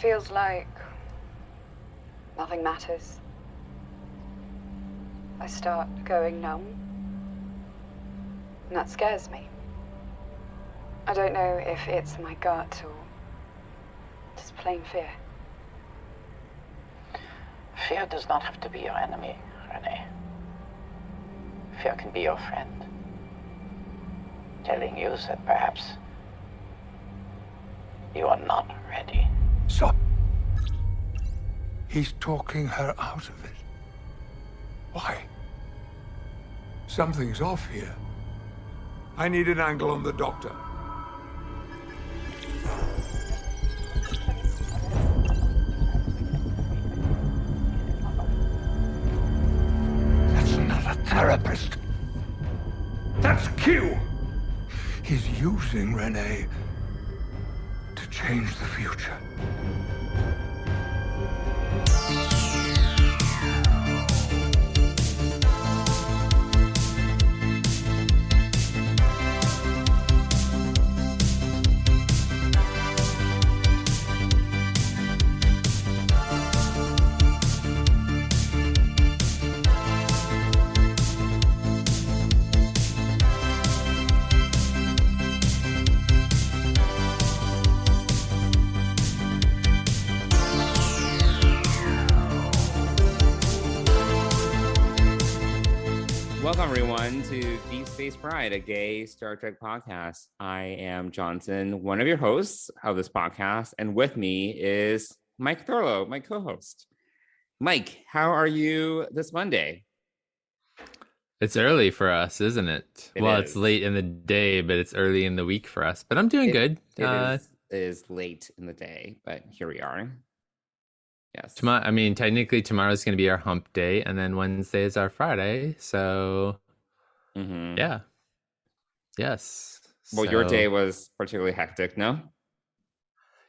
feels like nothing matters. I start going numb, and that scares me. I don't know if it's my gut or just plain fear. Fear does not have to be your enemy, Renee. Fear can be your friend. Telling you that perhaps you are not ready. Stop. He's talking her out of it. Why? Something's off here. I need an angle on the doctor. That's not a therapist. That's Q. He's using Renee to change the future. Welcome, everyone, to Deep Space Pride, a gay Star Trek podcast. I am Johnson, one of your hosts of this podcast, and with me is Mike Thurlow, my co-host. Mike, how are you this Monday? It's early for us, isn't it? It's late in the day, but it's early in the week for us. But I'm doing good. It is late in the day, but here we are. Yes. Technically tomorrow's going to be our hump day, and then Wednesday is our Friday. So, yeah. Yes. Well, your day was particularly hectic, no?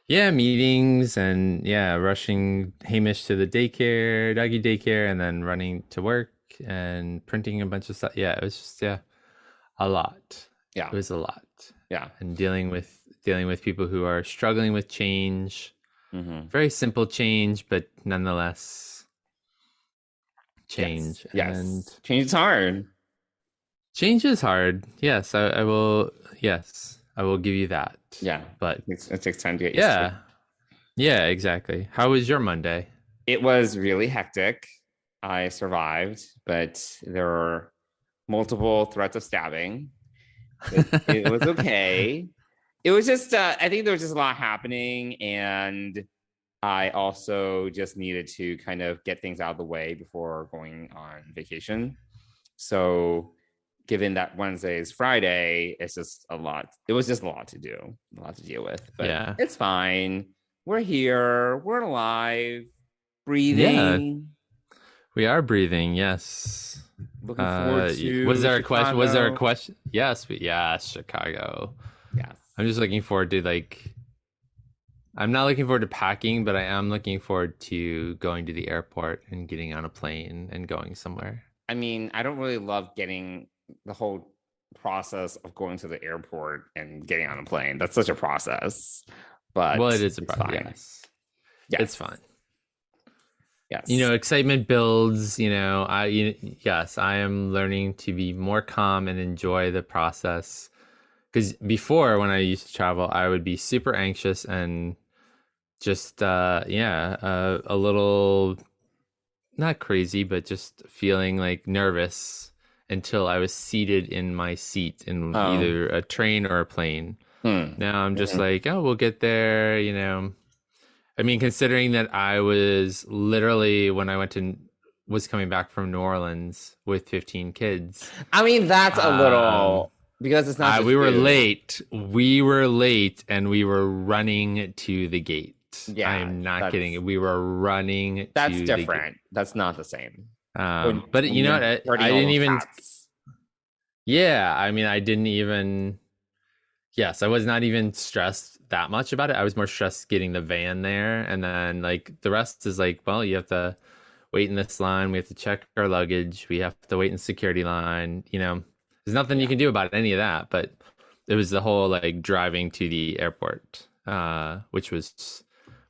Yeah, meetings and rushing Hamish to the doggy daycare, and then running to work and printing a bunch of stuff. Yeah, it was just a lot. Yeah, it was a lot. Yeah, and dealing with people who are struggling with change. Very simple change, but nonetheless change. Yes. And change is hard. Change is hard. Yes, I will. Yes, I will give you that. Yeah, but it takes time to get used to. Yeah, exactly. How was your Monday? It was really hectic. I survived, but there were multiple threats of stabbing. It was okay. It was just, I think there was just a lot happening, and I also just needed to kind of get things out of the way before going on vacation. So given that Wednesday is Friday, it's just a lot. It was just a lot to do, a lot to deal with, but it's fine. We're here. We're alive, breathing. Yeah, we are breathing. Yes. Looking forward to Was there Chicago. a question? Yes, Chicago. Yes. I'm just looking forward to I'm not looking forward to packing, but I am looking forward to going to the airport and getting on a plane and going somewhere. I mean, I don't really love getting the whole process of going to the airport and getting on a plane. That's such a process. But it is a process. Yes. It's fun. Yes. Excitement builds. I am learning to be more calm and enjoy the process. Because before, when I used to travel, I would be super anxious and just, a little, not crazy, but just feeling nervous until I was seated in my seat in either a train or a plane. Now I'm just we'll get there, considering that I was literally, when I was coming back from New Orleans with 15 kids. I mean, that's a little... Because it's not. We were late. We were late, and we were running to the gate. Yeah, I am not kidding. We were running. That's to different. The gate. That's not the same. But you know what? I didn't even. Yeah, I didn't even. Yes, I was not even stressed that much about it. I was more stressed getting the van there, and then the rest is you have to wait in this line. We have to check our luggage. We have to wait in the security line. There's nothing you can do about any of that, but it was the whole driving to the airport, which was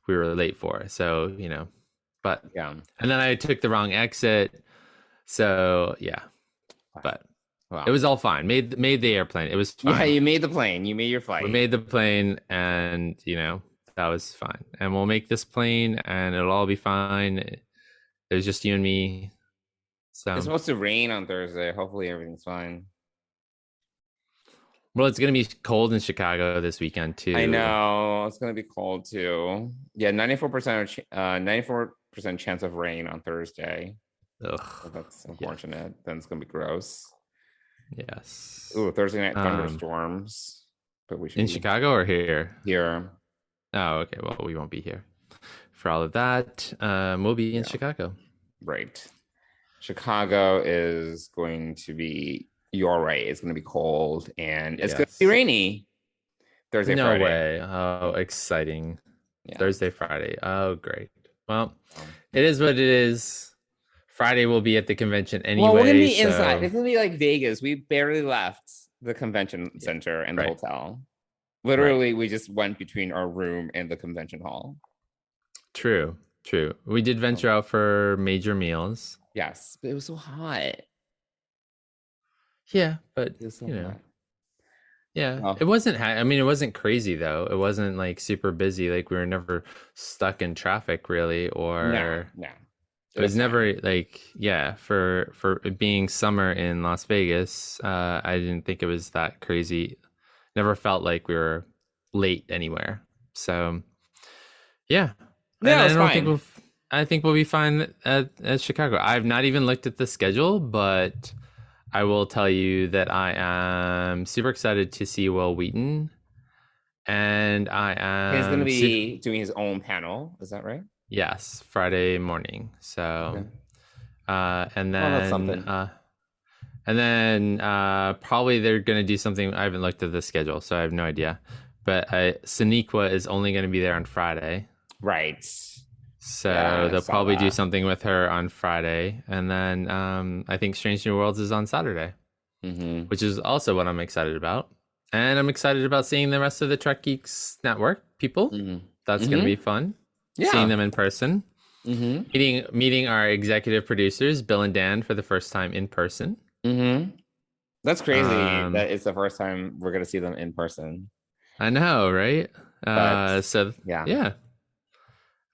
we were late for. So, but Yeah. and then I took the wrong exit. So yeah, but Wow. it was all fine. Made the airplane. It was fine. Yeah, you made the plane. You made your flight. We made the plane, and that was fine. And we'll make this plane, and it'll all be fine. It was just you and me. So It's supposed to rain on Thursday. Hopefully everything's fine. Well, it's gonna be cold in Chicago this weekend too. I know it's gonna be cold too. Yeah, 94% chance of rain on Thursday. Ugh. So that's unfortunate. Yeah. Then it's gonna be gross. Yes. Ooh, Thursday night thunderstorms. But we should in Chicago or here? Here. Oh, okay. Well, we won't be here for all of that. We'll be in Chicago. Right. Chicago is going to be. You're right. It's going to be cold and it's going to be rainy. Thursday, no Friday. Way. Oh, exciting. Yeah. Thursday, Friday. Oh, great. Well, it is what it is. Friday we'll be at the convention anyway. Well, we're going to be inside. It's going to be like Vegas. We barely left the convention center and the hotel. Literally, we just went between our room and the convention hall. True. We did venture out for major meals. Yes, but it was so hot. Yeah, but yeah, it wasn't. I mean, it wasn't crazy though. It wasn't like super busy. Like we were never stuck in traffic really, or no. It was never like for being summer in Las Vegas. I didn't think it was that crazy. Never felt like we were late anywhere. So yeah, I think we'll be fine at Chicago. I've not even looked at the schedule, but I will tell you that I am super excited to see Will Wheaton, and I am. He's going to be doing his own panel. Is that right? Yes, Friday morning. So, and then that's something. And then probably they're going to do something. I haven't looked at the schedule, so I have no idea. But Sonequa is only going to be there on Friday. Right. So they'll probably do something with her on Friday. And then I think Strange New Worlds is on Saturday, which is also what I'm excited about. And I'm excited about seeing the rest of the Trek Geeks Network people. That's going to be fun. Yeah. Seeing them in person. Meeting our executive producers, Bill and Dan, for the first time in person. That's crazy. That it's the first time we're going to see them in person. I know, right? Yeah.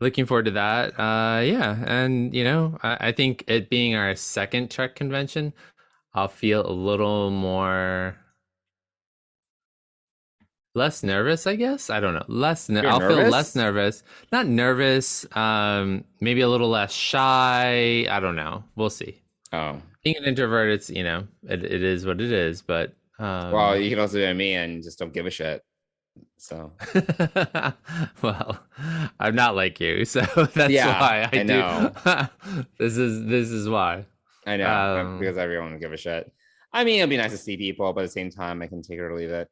Looking forward to that. And I think it being our second Trek convention, I'll feel a little less nervous, I guess. I don't know. I'll feel less nervous. Not nervous. Maybe a little less shy. I don't know. We'll see. Oh, being an introvert, it's it is what it is. But well, you can also be me and just don't give a shit. So, well, I'm not like you, so that's why I know. This is why I know because everyone will give a shit. I mean, it'll be nice to see people, but at the same time, I can take it or leave it.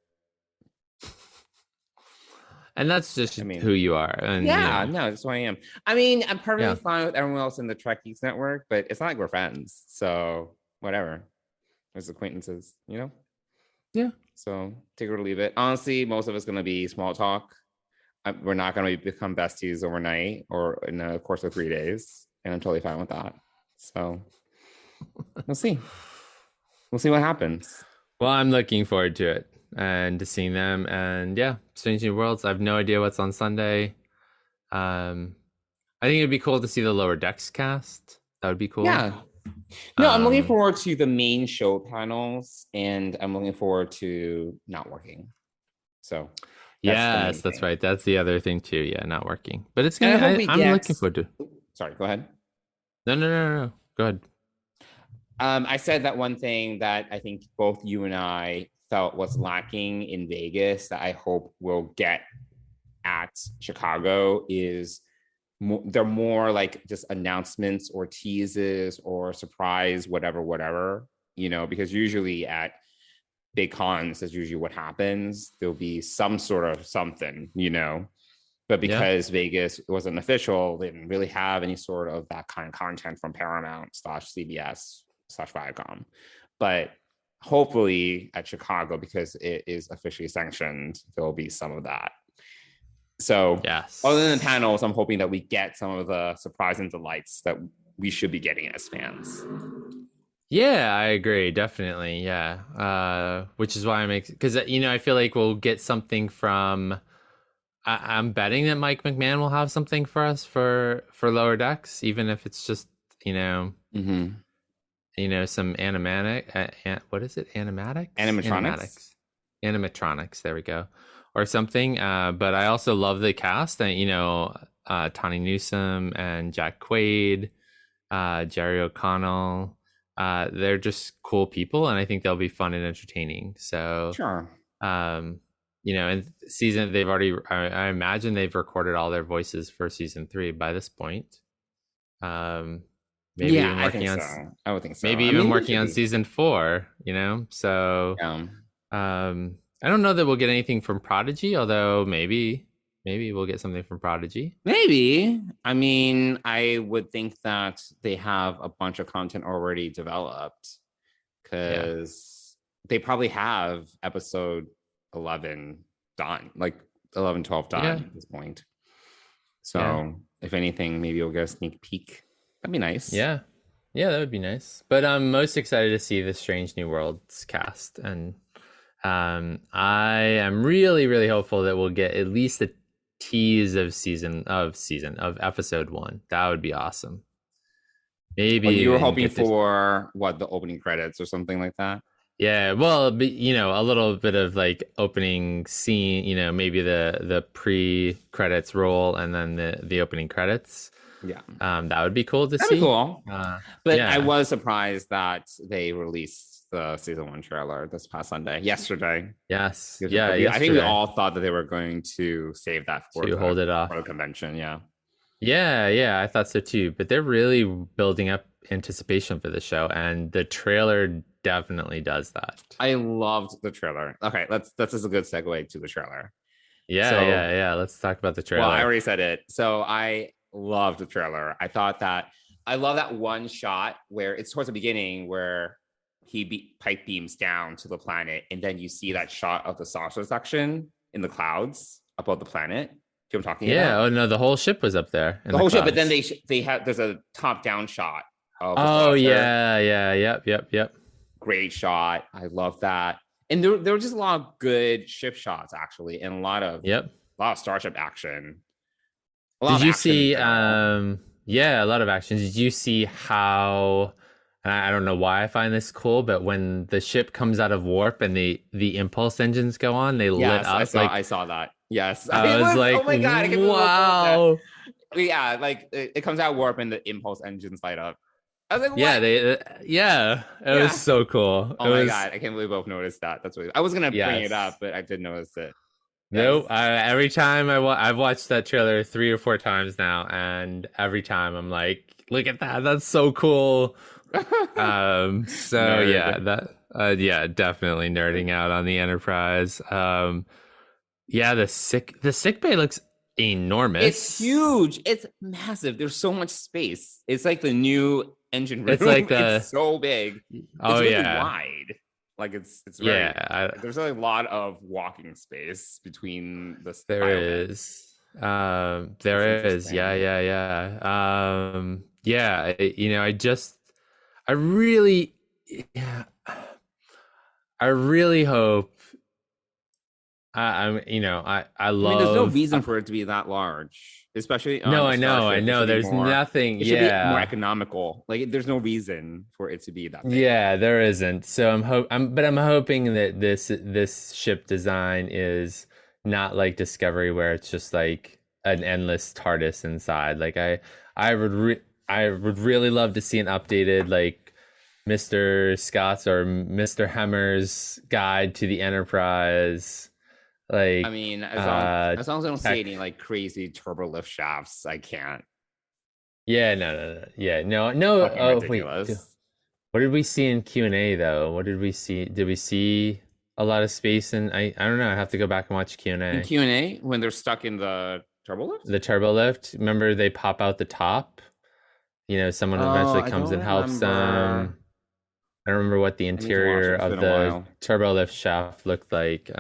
And that's just who you are. And, no, that's who I am. I mean, I'm perfectly fine with everyone else in the Trek Geeks Network, but it's not like we're friends. So whatever. There's acquaintances, Yeah. So take it or leave it. Honestly, most of it's going to be small talk. We're not going to become besties overnight or in the course of 3 days. And I'm totally fine with that. So we'll see. We'll see what happens. Well, I'm looking forward to it. And to seeing them, and Strange New Worlds. I have no idea what's on Sunday. I think it'd be cool to see the Lower Decks cast. That would be cool. Yeah. No, I'm looking forward to the main show panels, and I'm looking forward to not working. So that's right. That's the other thing too. Yeah, not working. But it's gonna. I'm looking forward to. Sorry, go ahead. No. Go ahead. I said that one thing that I think both you and I felt was lacking in Vegas that I hope we'll get at Chicago is they're more like just announcements or teases or surprise, whatever, because usually at big cons, that's usually what happens. There'll be some sort of something, but because Vegas wasn't official, they didn't really have any sort of that kind of content from Paramount /CBS/Viacom. But hopefully at Chicago, because it is officially sanctioned, there'll be some of that. So Yes. other than the panels, I'm hoping that we get some of the surprise and delights that we should be getting as fans. Yeah, I agree. Definitely. Yeah. Which is why because, I feel like we'll get something from, I'm betting that Mike McMahon will have something for us for Lower Decks, even if it's just, Mm-hmm. some animatic, what is it? Animatics? Animatronics. Animatronics. There we go. Or something. But I also love the cast and, Tawny Newsome and Jack Quaid, Jerry O'Connell. They're just cool people, and I think they'll be fun and entertaining. So, Sure. and season, they've already, I imagine they've recorded all their voices for season 3 by this point. Maybe even working on, so. I would think so. maybe even working on season 4, so, I don't know that we'll get anything from Prodigy, although maybe we'll get something from Prodigy. Maybe. I mean, I would think that they have a bunch of content already developed because they probably have episode 11 done, like 11, 12 done at this point. So if anything, maybe we'll get a sneak peek. That'd be nice. Yeah, that would be nice. But I'm most excited to see the Strange New Worlds cast, and I am really, really hopeful that we'll get at least a tease of episode 1. That would be awesome. Maybe you were hoping for the opening credits or something like that. Yeah, well, a little bit of like opening scene, maybe the pre-credits roll and then the opening credits. Yeah, that would be cool to see. That'd be cool. But I was surprised that they released the season 1 trailer this past yesterday. Yes. Yesterday. I think we all thought that they were going to save that to hold it off for the convention. Yeah, I thought so too. But they're really building up anticipation for the show, and the trailer definitely does that. I loved the trailer. Okay, that's a good segue to the trailer. Yeah. Let's talk about the trailer. Well, I already said it. So I loved the trailer. I love that one shot where it's towards the beginning where he pipe beams down to the planet, and then you see that shot of the saucer section in the clouds above the planet. Do you know what I'm talking about? Yeah. Oh no, the whole ship was up there. The whole ship, but then they have there's a top down shot of the saucer. Yeah. Yep. Great shot. I love that. And there were just a lot of good ship shots actually, and a lot of starship action. Did you see? A lot of action. Did you see how? I don't know why I find this cool, but when the ship comes out of warp and the impulse engines go on, they lit up. I saw that. Yes, I was like, oh my god! Wow. Yeah, like it comes out of warp and the impulse engines light up. I was like, what? It was so cool. Oh my god, I can't believe we both noticed that. That's what I was gonna bring it up, but I did notice it. Nope. Every time I've watched that trailer 3 or 4 times now, and every time I'm like, look at that. That's so cool. Definitely nerding out on the Enterprise. The sick bay looks enormous. It's huge. It's massive. There's so much space. It's like the new engine room. It's so big. It's really wide. Like it's very, there's a lot of walking space between the there is I really hope. I love. There's no reason for it to be that large, especially. I know. There's nothing. It should be more economical. Like, there's no reason for it to be that big. Yeah, there isn't. So I'm hoping that this ship design is not like Discovery, where it's just like an endless TARDIS inside. Like I would really love to see an updated like Mr. Scott's or Mr. Hemmer's guide to the Enterprise. Like, I mean, as long as I don't see any like crazy turbo lift shafts, I can't. Yeah, no. Oh, wait. What did we see in Q&A though? What did we see? Did we see a lot of space? And I don't know. I have to go back and watch Q&A. In Q&A, when they're stuck in the turbo lift? The turbo lift. Remember, they pop out the top. Someone eventually comes and helps them. I don't remember what the interior of the turbo lift shaft looked like.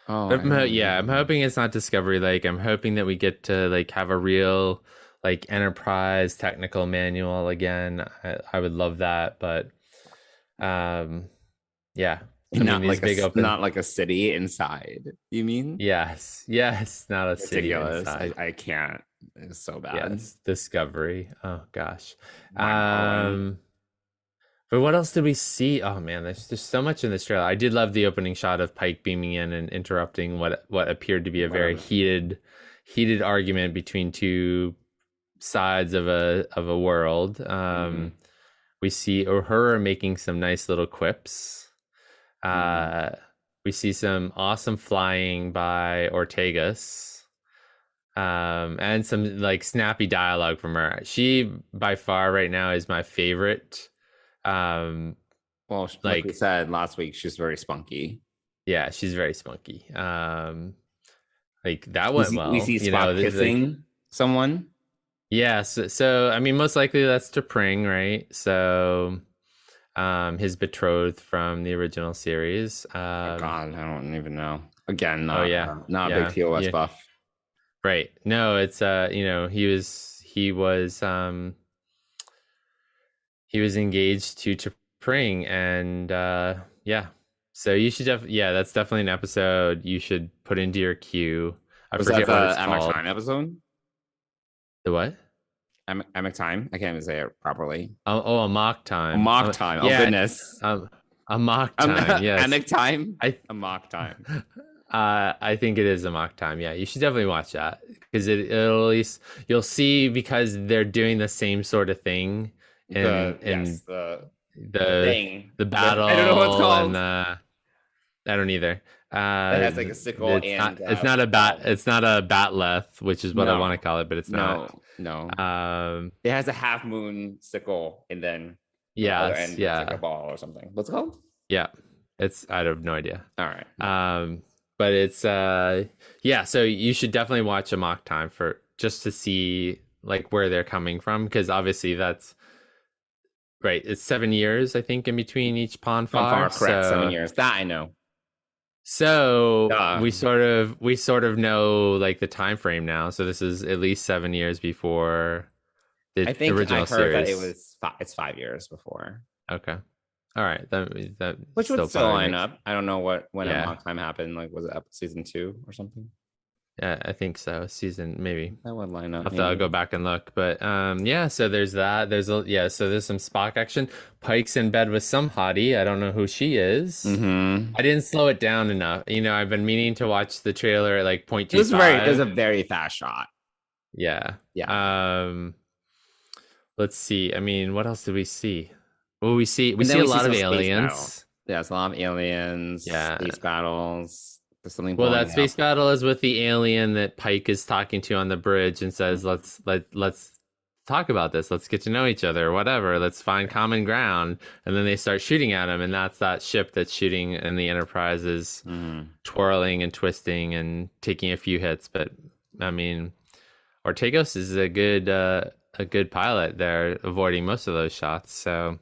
Oh, But I'm hoping it's not Discovery Lake. I'm hoping that we get to like have a real like Enterprise technical manual again. I would love that, but yeah. I mean, these big open. Not like a city inside. You mean? Yes, not a city Ridiculous. inside. I can't. It's so bad. Yes, Discovery. Oh gosh. Mind-blowing. But what else did we see? Oh man, there's so much in this trailer. I did love the opening shot of Pike beaming in and interrupting what appeared to be a very heated argument between two sides of a world. We see Uhura making some nice little quips. We see some awesome flying by Ortegas. And some like snappy dialogue from her. She by far right now is my favorite. Well, like we said last week, she's very spunky. Yeah, she's very spunky. Like that went well. We see Spock kissing someone. Yeah, so I mean, most likely that's T'Pring, right? So, his betrothed from the original series. God, I don't even know. Again, not a big TOS buff. Right. No, it's he was engaged to T'Pring, and so you should that's definitely an episode you should put into your queue. Was that the Amok Time episode? The what? Amok Time? I can't even say it properly. Oh, Amok Time. Amok Time. Oh goodness. Amok Time. Yes. Amok Time. Amok Time. I think it is Amok Time. Yeah, you should definitely watch that because it'll at least you'll see because they're doing the same sort of thing. The thing, the battle. I don't know what it's called. I don't either. It has like a sickle it's not a batleth, which is what I want to call it, but it's not. No. It has a half moon sickle, and then it's like a ball or something. What's it called? Yeah, I have no idea. All right. But it's so you should definitely watch Amok Time just to see like where they're coming from, because obviously that's right. It's 7 years, I think, in between each Ponfar. Correct. 7 years. That I know. So we sort of know like the time frame now. So this is at least 7 years before the original series. That it's 5 years before. Okay. All right. That which would still line up. I don't know when Amok Time happened. Like, was it season 2 or something? Yeah, I think so. Season maybe. That would line up. I'll go back and look. But so there's that. So there's some Spock action. Pike's in bed with some hottie. I don't know who she is. Mm-hmm. I didn't slow it down enough. I've been meaning to watch the trailer at like 0.25. It was a very fast shot. Yeah. Yeah. Let's see. I mean, what else did we see? Well, we see a lot of aliens. Yeah, it's a lot of aliens. Yeah. Space battles. There's something. Well, that space battle is with the alien that Pike is talking to on the bridge and says, "Let's talk about this. Let's get to know each other. Whatever. Let's find common ground." And then they start shooting at him, and that's that ship that's shooting, and the Enterprise is twirling and twisting and taking a few hits. But I mean, Ortegas is a good pilot there, avoiding most of those shots. So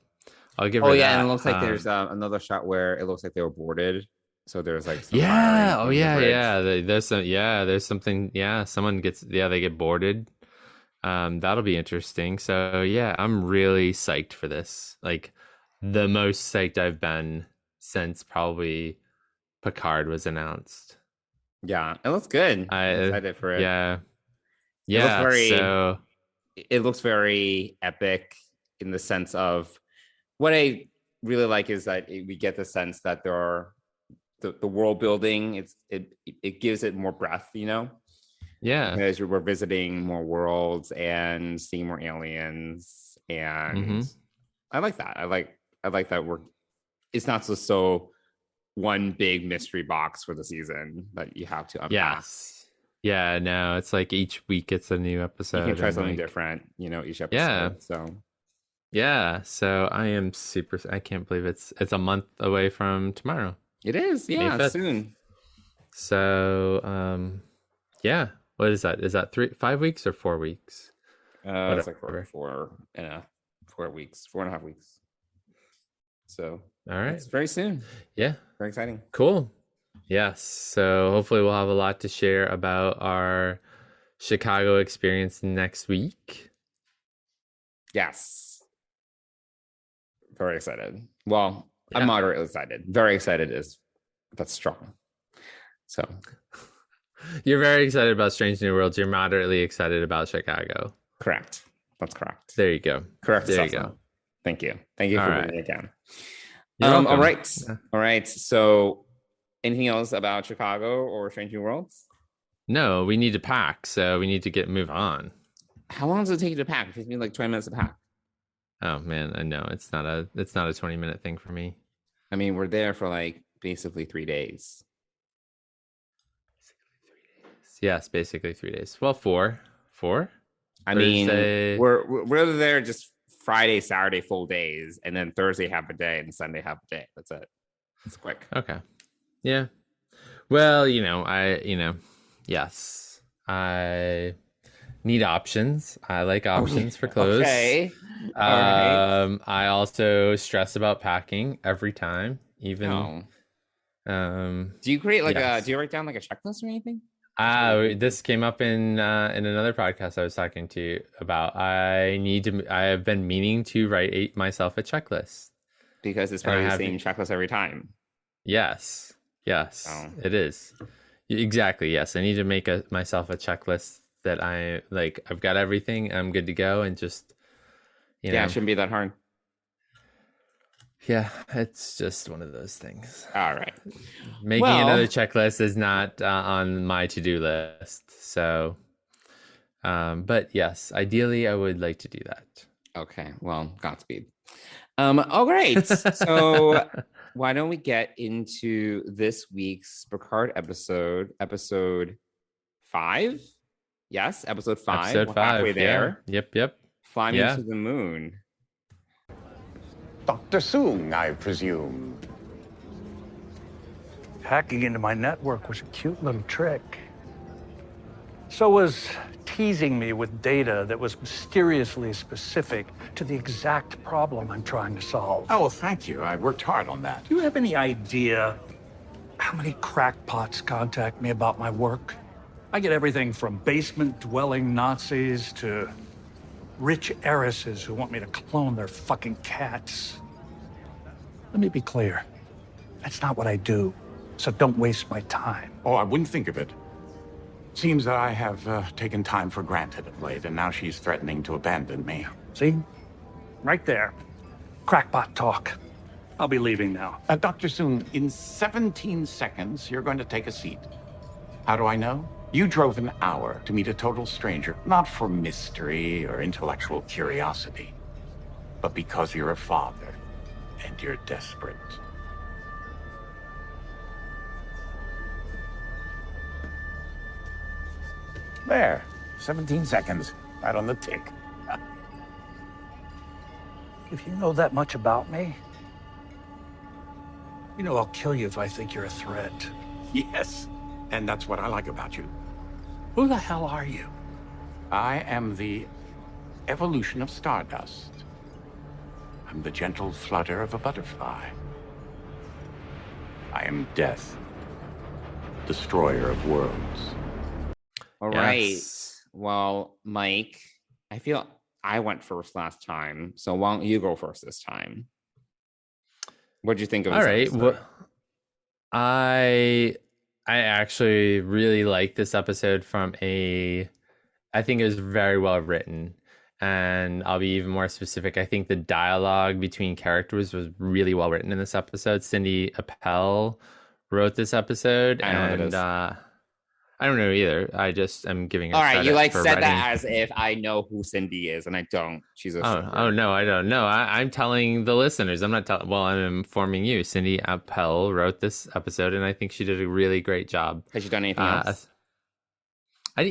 I'll give her that. And it looks like there's another shot where it looks like they were boarded. So there's like some there's something. Yeah, someone they get boarded. That'll be interesting. So yeah, I'm really psyched for this. Like the most psyched I've been since probably Picard was announced. Yeah, it looks good. I'm excited for it. Yeah. It looks very epic in the sense of what I really like is that we get the sense that there are the world building. It gives it more breadth, Yeah, because we're visiting more worlds and seeing more aliens, and I like that. I like that it's not so one big mystery box for the season that you have to unpack. Yes. Yeah, no, it's like each week it's a new episode. You can try something different, each episode. Yeah. So I am I can't believe it's a month away from tomorrow. It is, yeah, soon. So, what is that? Is that 5 weeks or 4 weeks? It's like 4 weeks, 4.5 weeks. So, all right, it's very soon. Yeah, very exciting. Cool. Yes. So hopefully we'll have a lot to share about our Chicago experience next week. Yes. Very excited. Well, Yeah. I'm moderately excited. Very excited that's strong. So You're very excited about Strange New Worlds. You're moderately excited about Chicago. correct. That's correct. There you go. Correct There you assessment. go. Thank you. Thank you All for right. bringing it down. You're welcome. All right. Yeah. All right. So anything else about Chicago or Strange New Worlds? No, we need to pack, so we need to move on. How long does it take you to pack? It takes me like 20 minutes to pack. Oh man, I know it's not a 20-minute thing for me. I mean, we're there for like basically 3 days. Yes, basically 3 days. Well, four. I Thursday. mean, we're there just Friday, Saturday, full days, and then Thursday half a day and Sunday half a day. That's it. It's quick. Okay. Yeah. Well, yes, I need options. I like options for clothes. Okay. All right. I also stress about packing every time, even. Do you create like yes. do you write down like a checklist or anything? This came up in another podcast I was talking to about. I have been meaning to write myself a checklist because it's probably the same checklist every time. Yes, it is. Exactly. Yes, I need to make myself a checklist that I've got everything. I'm good to go, and just it shouldn't be that hard. Yeah, it's just one of those things. All right. Making another checklist is not on my to-do list. So, but yes, ideally I would like to do that. Okay. Well, Godspeed. All right. So why don't we get into this week's Picard episode 5? Yes, episode 5. Episode 5. Halfway there. Yeah. Yep. Fly me to the moon. Dr. Soong, I presume. Hacking into my network was a cute little trick. So was teasing me with data that was mysteriously specific to the exact problem I'm trying to solve. Oh, well, thank you. I worked hard on that. Do you have any idea how many crackpots contact me about my work? I get everything from basement-dwelling Nazis to rich heiresses who want me to clone their fucking cats. Let me be clear. That's not what I do, so don't waste my time. Oh, I wouldn't think of it. Seems that I have taken time for granted of late, and now she's threatening to abandon me. See? Right there. Crackpot talk. I'll be leaving now. Dr. Soong, in 17 seconds, you're going to take a seat. How do I know? You drove an hour to meet a total stranger, not for mystery or intellectual curiosity, but because you're a father and you're desperate. There, 17 seconds, right on the tick. If you know that much about me, you know I'll kill you if I think you're a threat. Yes, and that's what I like about you. Who the hell are you? I am the evolution of stardust. I'm the gentle flutter of a butterfly. I am death, destroyer of worlds. All right. Well, Mike, I feel I went first last time, so why don't you go first this time? What'd you think of this episode? Well, I actually really like this episode I think it was very well written. And I'll be even more specific. I think the dialogue between characters was really well written in this episode. Cindy Appel wrote this episode. I know what it is. I don't know either. I just am giving her all right, you like said writing. that as if I know who Cindy is, and I don't. She's a oh no, I don't know. I'm telling the listeners. I'm not telling. Well, I'm informing you. Cindy Appel wrote this episode, and I think she did a really great job. Has she done anything else? I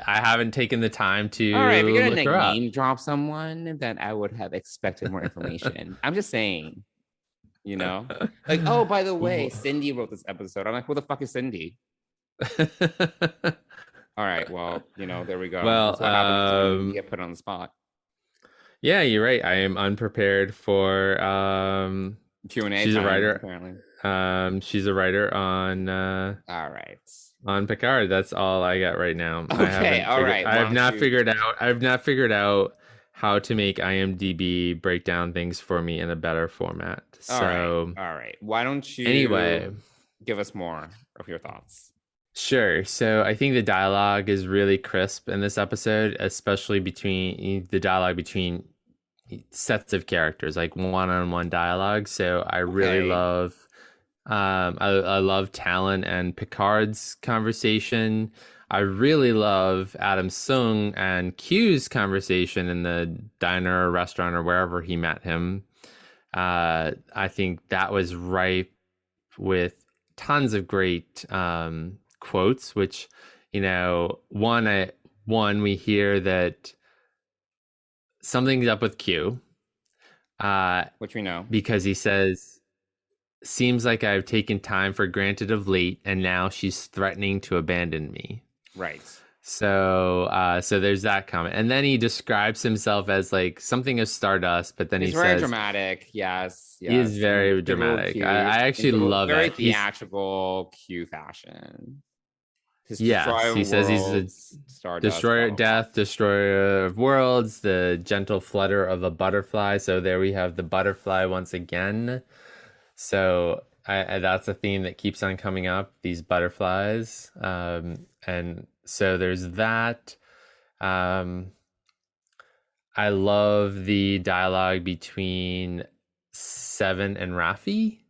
haven't taken the time to. All right, if you're gonna name drop someone, then I would have expected more information. I'm just saying, like, oh, by the way, Cindy wrote this episode. I'm like, who the fuck is Cindy? All right, well, there we go. Well, that's what happens when you get put on the spot. Yeah, you're right. I am unprepared for Q&A. She's time, a writer. apparently. She's a writer All right. on Picard. That's all I got right now. Okay, all right. I have not figured out. I've not figured out how to make IMDb break down things for me in a better format. So, all right. Why don't you anyway, give us more of your thoughts? Sure. So I think the dialogue is really crisp in this episode, especially between the dialogue between sets of characters, like one-on-one dialogue. So I really love I love Talon and Picard's conversation. I really love Adam Sung and Q's conversation in the diner or restaurant or wherever he met him. I think that was ripe with tons of great quotes, which, you know, one we hear that something's up with Q, which we know, because he says, seems like I've taken time for granted of late, and now she's threatening to abandon me. Right. So there's that comment, and then he describes himself as like something of stardust, but then he's he very says, dramatic. Yes, he is very dramatic. I actually love very it. Theatrical Q fashion. Yes, he says he's the destroyer of death, destroyer of worlds, the gentle flutter of a butterfly. So there we have the butterfly once again. So that's a theme that keeps on coming up, these butterflies. And so there's that. I love the dialogue between Seven and Raffi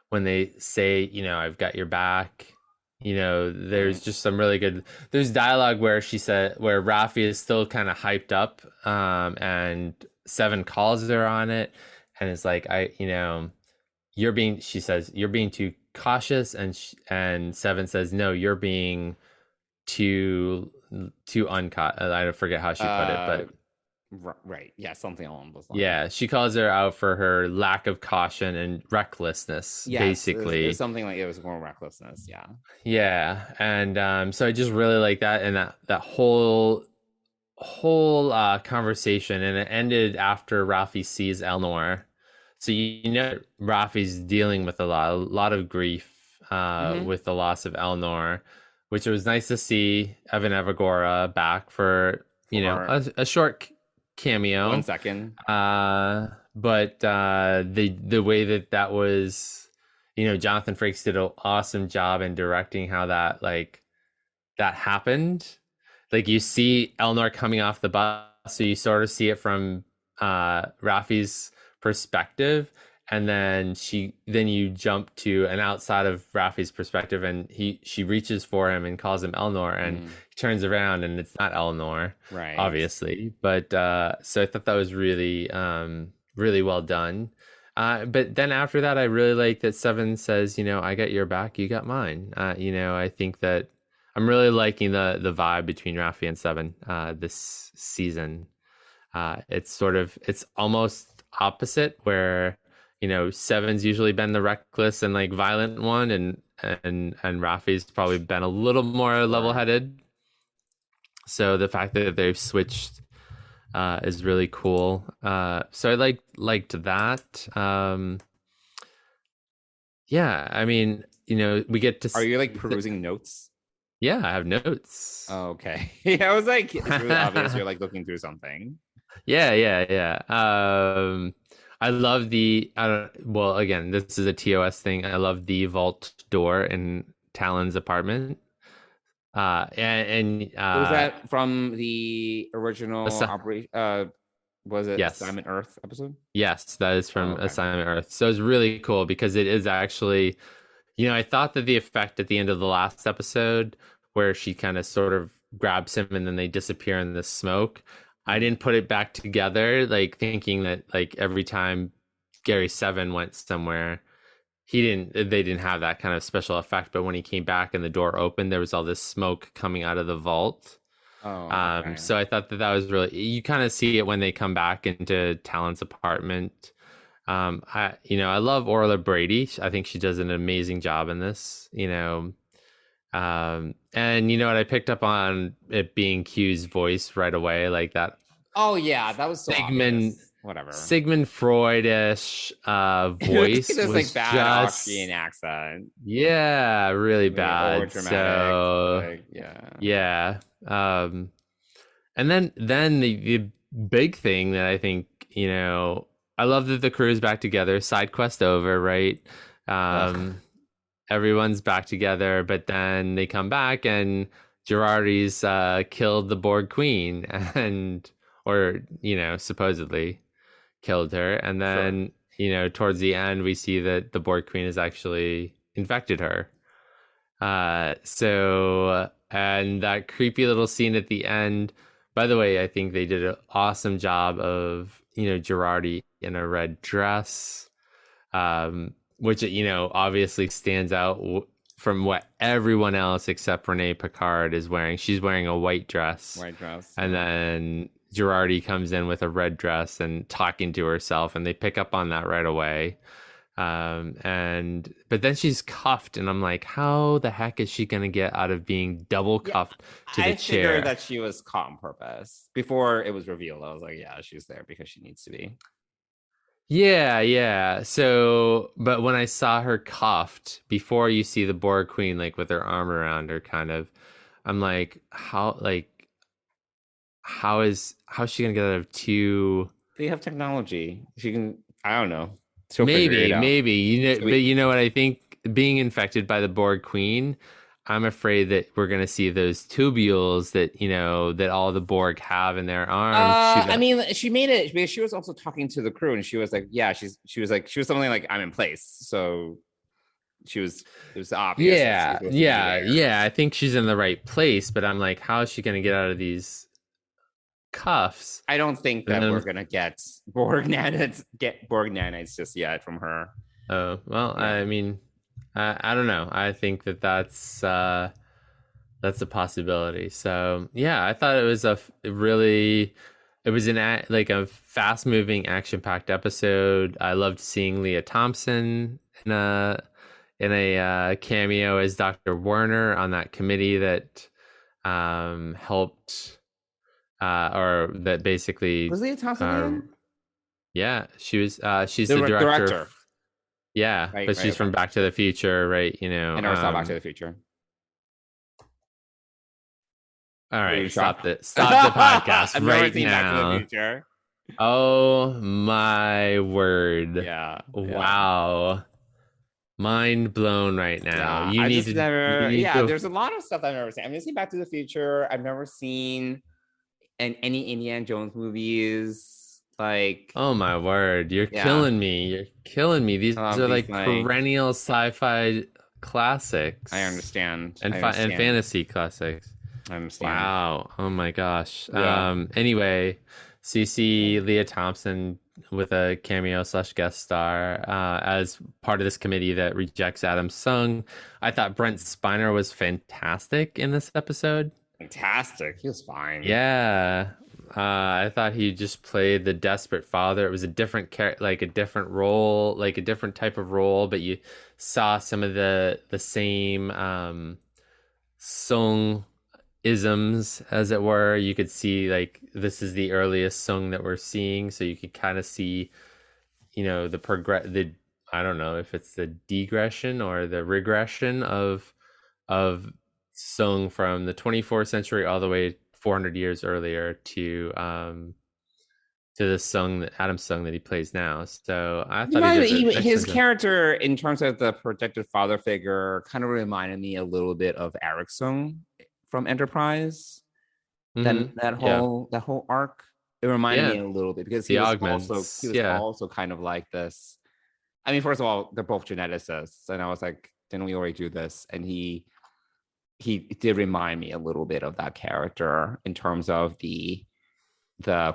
when they say, you know, I've got your back. You know, there's just some really good, there's dialogue where where Raffi is still kind of hyped up, and Seven calls her on it and it's like, she says, you're being too cautious. And Seven says, no, you're being too uncaught. I forget how she put it, but right. Yeah. Something along those lines. Yeah. She calls her out for her lack of caution and recklessness, basically. It was something like it was more recklessness. Yeah. Yeah. And so I just really like that. And that whole conversation, and it ended after Raffi sees Elnor. So Raffi's dealing with a lot of grief with the loss of Elnor, which was nice to see Evan Evagora back for a short cameo. 1 second. But the way that was, Jonathan Frakes did an awesome job in directing how that happened. Like, you see Elnor coming off the bus, so you sort of see it from Raffi's perspective, and then you jump to an outside of Raffi's perspective, and she reaches for him and calls him Elnor, and he turns around and it's not Elnor, right? Obviously, but so I thought that was really really well done. But then after that, I really like that Seven says, I got your back, you got mine. I think that I'm really liking the vibe between Raffi and Seven this season. It's almost opposite, where Seven's usually been the reckless and violent one, and Raffi's probably been a little more level-headed. So the fact that they've switched is really cool. So I liked that. Yeah, I mean, we get to. Are you perusing notes? Yeah, I have notes. Oh, okay. Yeah, I was like, it's really obvious you're looking through something. Yeah. I love again, this is a TOS thing. I love the vault door in Talon's apartment. Was that from the original operation? Was it Assignment Earth episode? Yes, that is from Assignment Earth. So it's really cool because it is actually, I thought that the effect at the end of the last episode, where she kind of sort of grabs him and then they disappear in the smoke, I didn't put it back together, thinking that every time Gary Seven went somewhere, they didn't have that kind of special effect. But when he came back and the door opened, there was all this smoke coming out of the vault. Oh, okay. So I thought that was really, you kind of see it when they come back into Talon's apartment. I love Orla Brady. I think she does an amazing job in this, and what, I picked up on it being Q's voice right away, like that. Oh yeah, that was so Sigmund obvious. whatever. Sigmund Freud-ish voice This was like bad just Austrian accent. yeah, really bad. Overdramatic. So Like, yeah. yeah. And then the big thing that I think, I love that the crew is back together. Side quest over, right? Everyone's back together, but then they come back and Girardi's killed the Borg Queen or supposedly killed her. And then, towards the end, we see that the Borg Queen has actually infected her. And that creepy little scene at the end, by the way, I think they did an awesome job of, Girardi in a red dress, which, obviously stands out from what everyone else except Renee Picard is wearing. She's wearing a white dress. And then Girardi comes in with a red dress and talking to herself, and they pick up on that right away. But then she's cuffed, and I'm like, how the heck is she gonna get out of being double cuffed to the chair? I figured that she was caught on purpose. Before it was revealed, I was like, yeah, she's there because she needs to be. Yeah. So, but when I saw her cuffed, before you see the Borg Queen, like with her arm around her, kind of, I'm like, how is she gonna get out of two? They have technology. She can. I don't know. Maybe. But you know what I think? Being infected by the Borg Queen, I'm afraid that we're gonna see those tubules that that all the Borg have in their arms. I mean, she made it because she was also talking to the crew, and she was like, "Yeah, she was something like I'm in place." So it was obvious. Yeah. I think she's in the right place, but I'm like, how is she gonna get out of these cuffs? I don't think that we're gonna get Borg nanites just yet from her. Oh well, yeah. I mean, I don't know. I think that's a possibility. So yeah, I thought it was a fast moving, action packed episode. I loved seeing Leah Thompson in a cameo as Dr. Werner on that committee that helped. Or that basically was Leah Thompson? Yeah, she was. She's the director. Right, but she's from Back to the Future, right? I never saw Back to the Future. All right, stop the podcast right now. Back to the Future. Oh my word! Yeah. Wow. Mind blown right now. Yeah. There's a lot of stuff I've never seen. I've never seen Back to the Future. I've never seen any Indiana Jones movies. Like, oh my word, you're killing me. These are like perennial sci-fi classics. I understand. And fantasy classics. I understand. Wow. Oh my gosh. Yeah. Anyway, so you see Leah Thompson with a cameo / guest star as part of this committee that rejects Adam Sung. I thought Brent Spiner was fantastic in this episode. Fantastic. He was fine. Yeah. I thought he just played the desperate father. It was a different a different role, like a different type of role, but you saw some of the same Sung isms, as it were. You could see like this is the earliest Sung that we're seeing, so you could kind of see, the I don't know if it's the digression or the regression of Sung from the 24th century all the way 400 years earlier to the Sung, Adam Sung that he plays now. So I thought his character, in terms of the protected father figure, kind of reminded me a little bit of Eric Sung from Enterprise. Mm-hmm. That whole arc, it reminded me a little bit because he was also kind of like this. I mean, first of all, they're both geneticists, and I was like, didn't we already do this? And he did remind me a little bit of that character in terms of the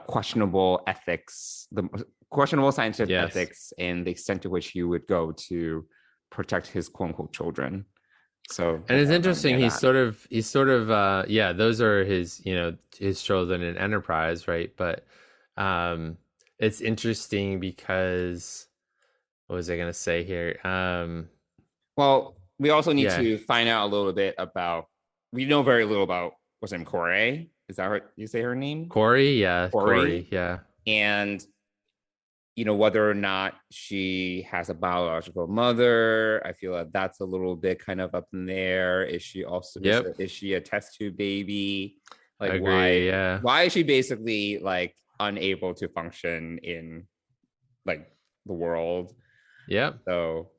questionable ethics, the questionable scientific ethics, and the extent to which he would go to protect his quote unquote children. So, and it's interesting. He's sort of those are his his children in Enterprise, right? But it's interesting because what was I going to say here? Well, we also need to find out a little bit about. We know very little about what's her name, Corey. Is that what you say her name? Corey, yeah. Corey, yeah. And whether or not she has a biological mother. I feel like that's a little bit kind of up in there. Is she also is she a test tube baby? Like, agree, why is she basically like unable to function in like the world? Yep. So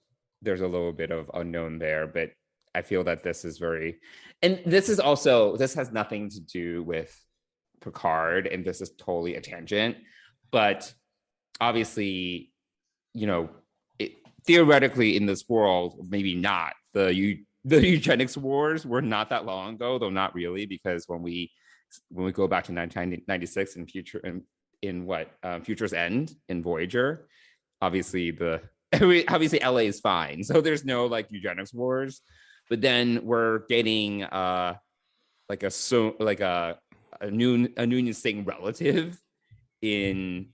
there's a little bit of unknown there, but I feel that this is this has nothing to do with Picard, and this is totally a tangent, but obviously, theoretically in this world, maybe not. The eugenics wars were not that long ago, though not really, because when we go back to 1996 in Future's End in Voyager, obviously LA is fine, so there's no like eugenics wars. But then we're getting a Noonien Singh relative in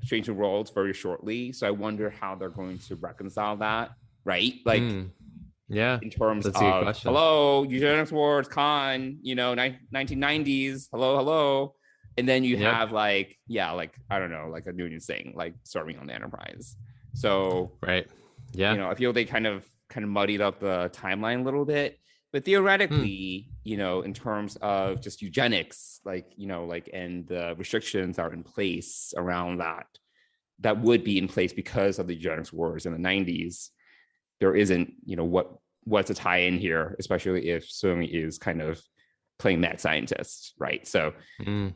Strange New Worlds very shortly. So I wonder how they're going to reconcile that, right? Like, in terms of, hello, eugenics wars, Khan, 1990s, hello. And then you have I don't know, like a Noonien Singh, like serving on the Enterprise. So, right. Yeah. I feel they kind of muddied up the timeline a little bit. But theoretically, in terms of just eugenics, and the restrictions are in place around that would be in place because of the eugenics wars in the 90s. There isn't, what's a tie in here, especially if Sung is kind of playing mad scientist, right? So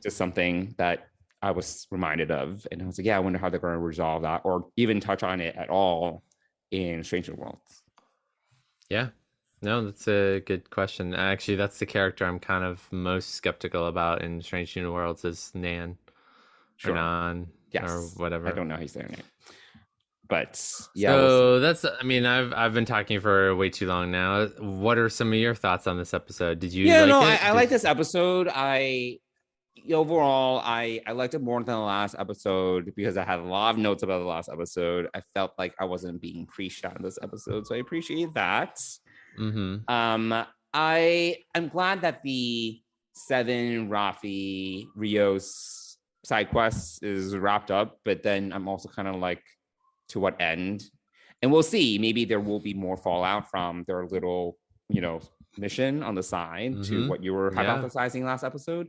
just something that I was reminded of. And I was like, I wonder how they're going to resolve that or even touch on it at all in Strange New Worlds. Yeah. No, that's a good question. Actually, that's the character I'm kind of most skeptical about in Strange New Worlds is Nan. Sure. Or Nan. Yes. Or whatever. I don't know his name. But so I've been talking for way too long now. What are some of your thoughts on this episode? Did you I like this episode. Overall, I liked it more than the last episode because I had a lot of notes about the last episode. I felt like I wasn't being preached on this episode, so I appreciate that. I'm glad that the 7 Rafi Rios side quests is wrapped up, but then I'm also kind of like, to what end? And we'll see. Maybe there will be more fallout from their little, mission on the side to what you were hypothesizing last episode.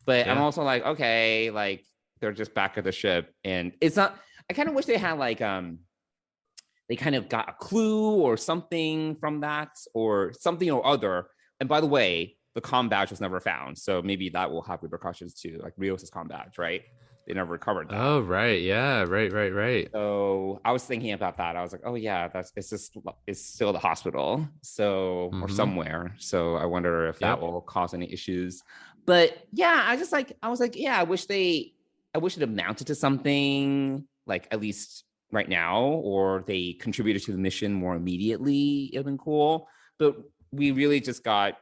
But I'm also like, okay, like they're just back at the ship, and it's not. I kind of wish they had like they kind of got a clue or something from that or something or other. And by the way, the comm badge was never found. So maybe that will have repercussions too, like Rios' comm badge, right? They never recovered that. Oh, right. Yeah, right. So I was thinking about that. I was like, oh yeah, it's still the hospital. So, or somewhere. So I wonder if that will cause any issues. But yeah, I was like, I wish it amounted to something like at least right now, or they contributed to the mission more immediately. It'd been cool, but we really just got,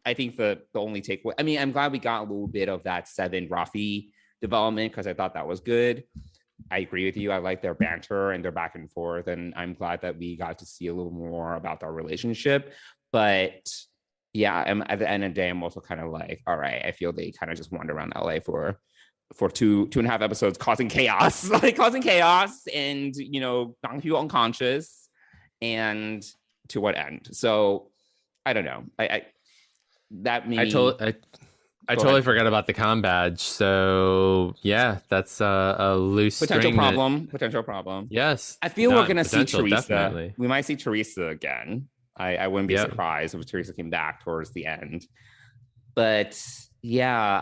I think the only takeaway, I'm glad we got a little bit of that 7 Rafi development because I thought that was good. I agree with you. I like their banter and their back and forth, and I'm glad that we got to see a little more about their relationship. But yeah, at the end of the day, I'm also kind of like, all right, I feel they kind of just wander around LA for 2.5 episodes causing chaos and knocking people unconscious, and to what end? So I don't know. I totally forgot about the comm badge. So yeah, that's a loose potential problem. Yes, I feel we're gonna see Teresa. Definitely. We might see Teresa again. I wouldn't be surprised if Teresa came back towards the end. But yeah,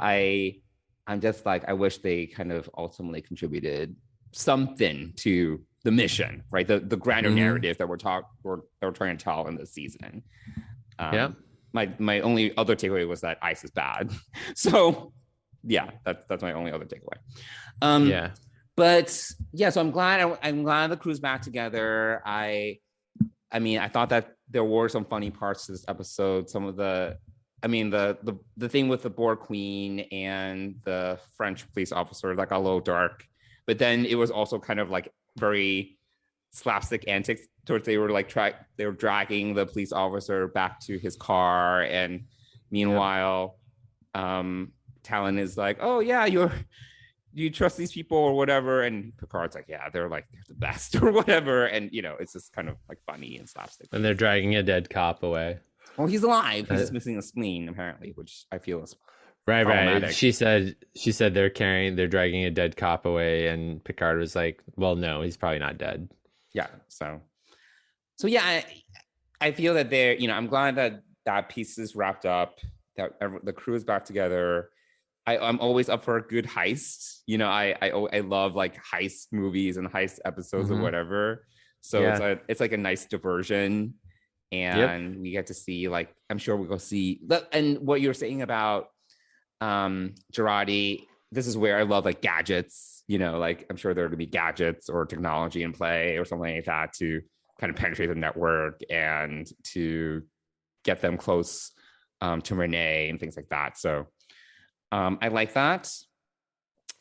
I'm just like, I wish they kind of ultimately contributed something to the mission, right? The grander narrative that we're trying to tell in this season. My only other takeaway was that ice is bad. So yeah, that's my only other takeaway. But yeah, so I'm glad the crew's back together. I thought that there were some funny parts to this episode. Some of the thing with the Borg Queen and the French police officer that got a little dark, but then it was also kind of like very slapstick antics towards they were dragging the police officer back to his car, and meanwhile Talon is like, oh yeah, do you trust these people or whatever? And Picard's like, yeah, they're the best or whatever. And it's just kind of like funny and slapstick. And they're dragging a dead cop away. Well, he's alive. He's just missing a spleen, apparently, which I feel is right. She said they're dragging a dead cop away, and Picard was like, well, no, he's probably not dead. Yeah. So yeah, I feel that they're, I'm glad that piece is wrapped up, that the crew is back together. I'm always up for a good heist. I love like heist movies and heist episodes or whatever. So it's like a nice diversion. And we get to see, like, I'm sure we'll go see. And what you're saying about Girardi, this is where I love like gadgets, like I'm sure there are going to be gadgets or technology in play or something like that to kind of penetrate the network and to get them close to Renee and things like that. So I like that.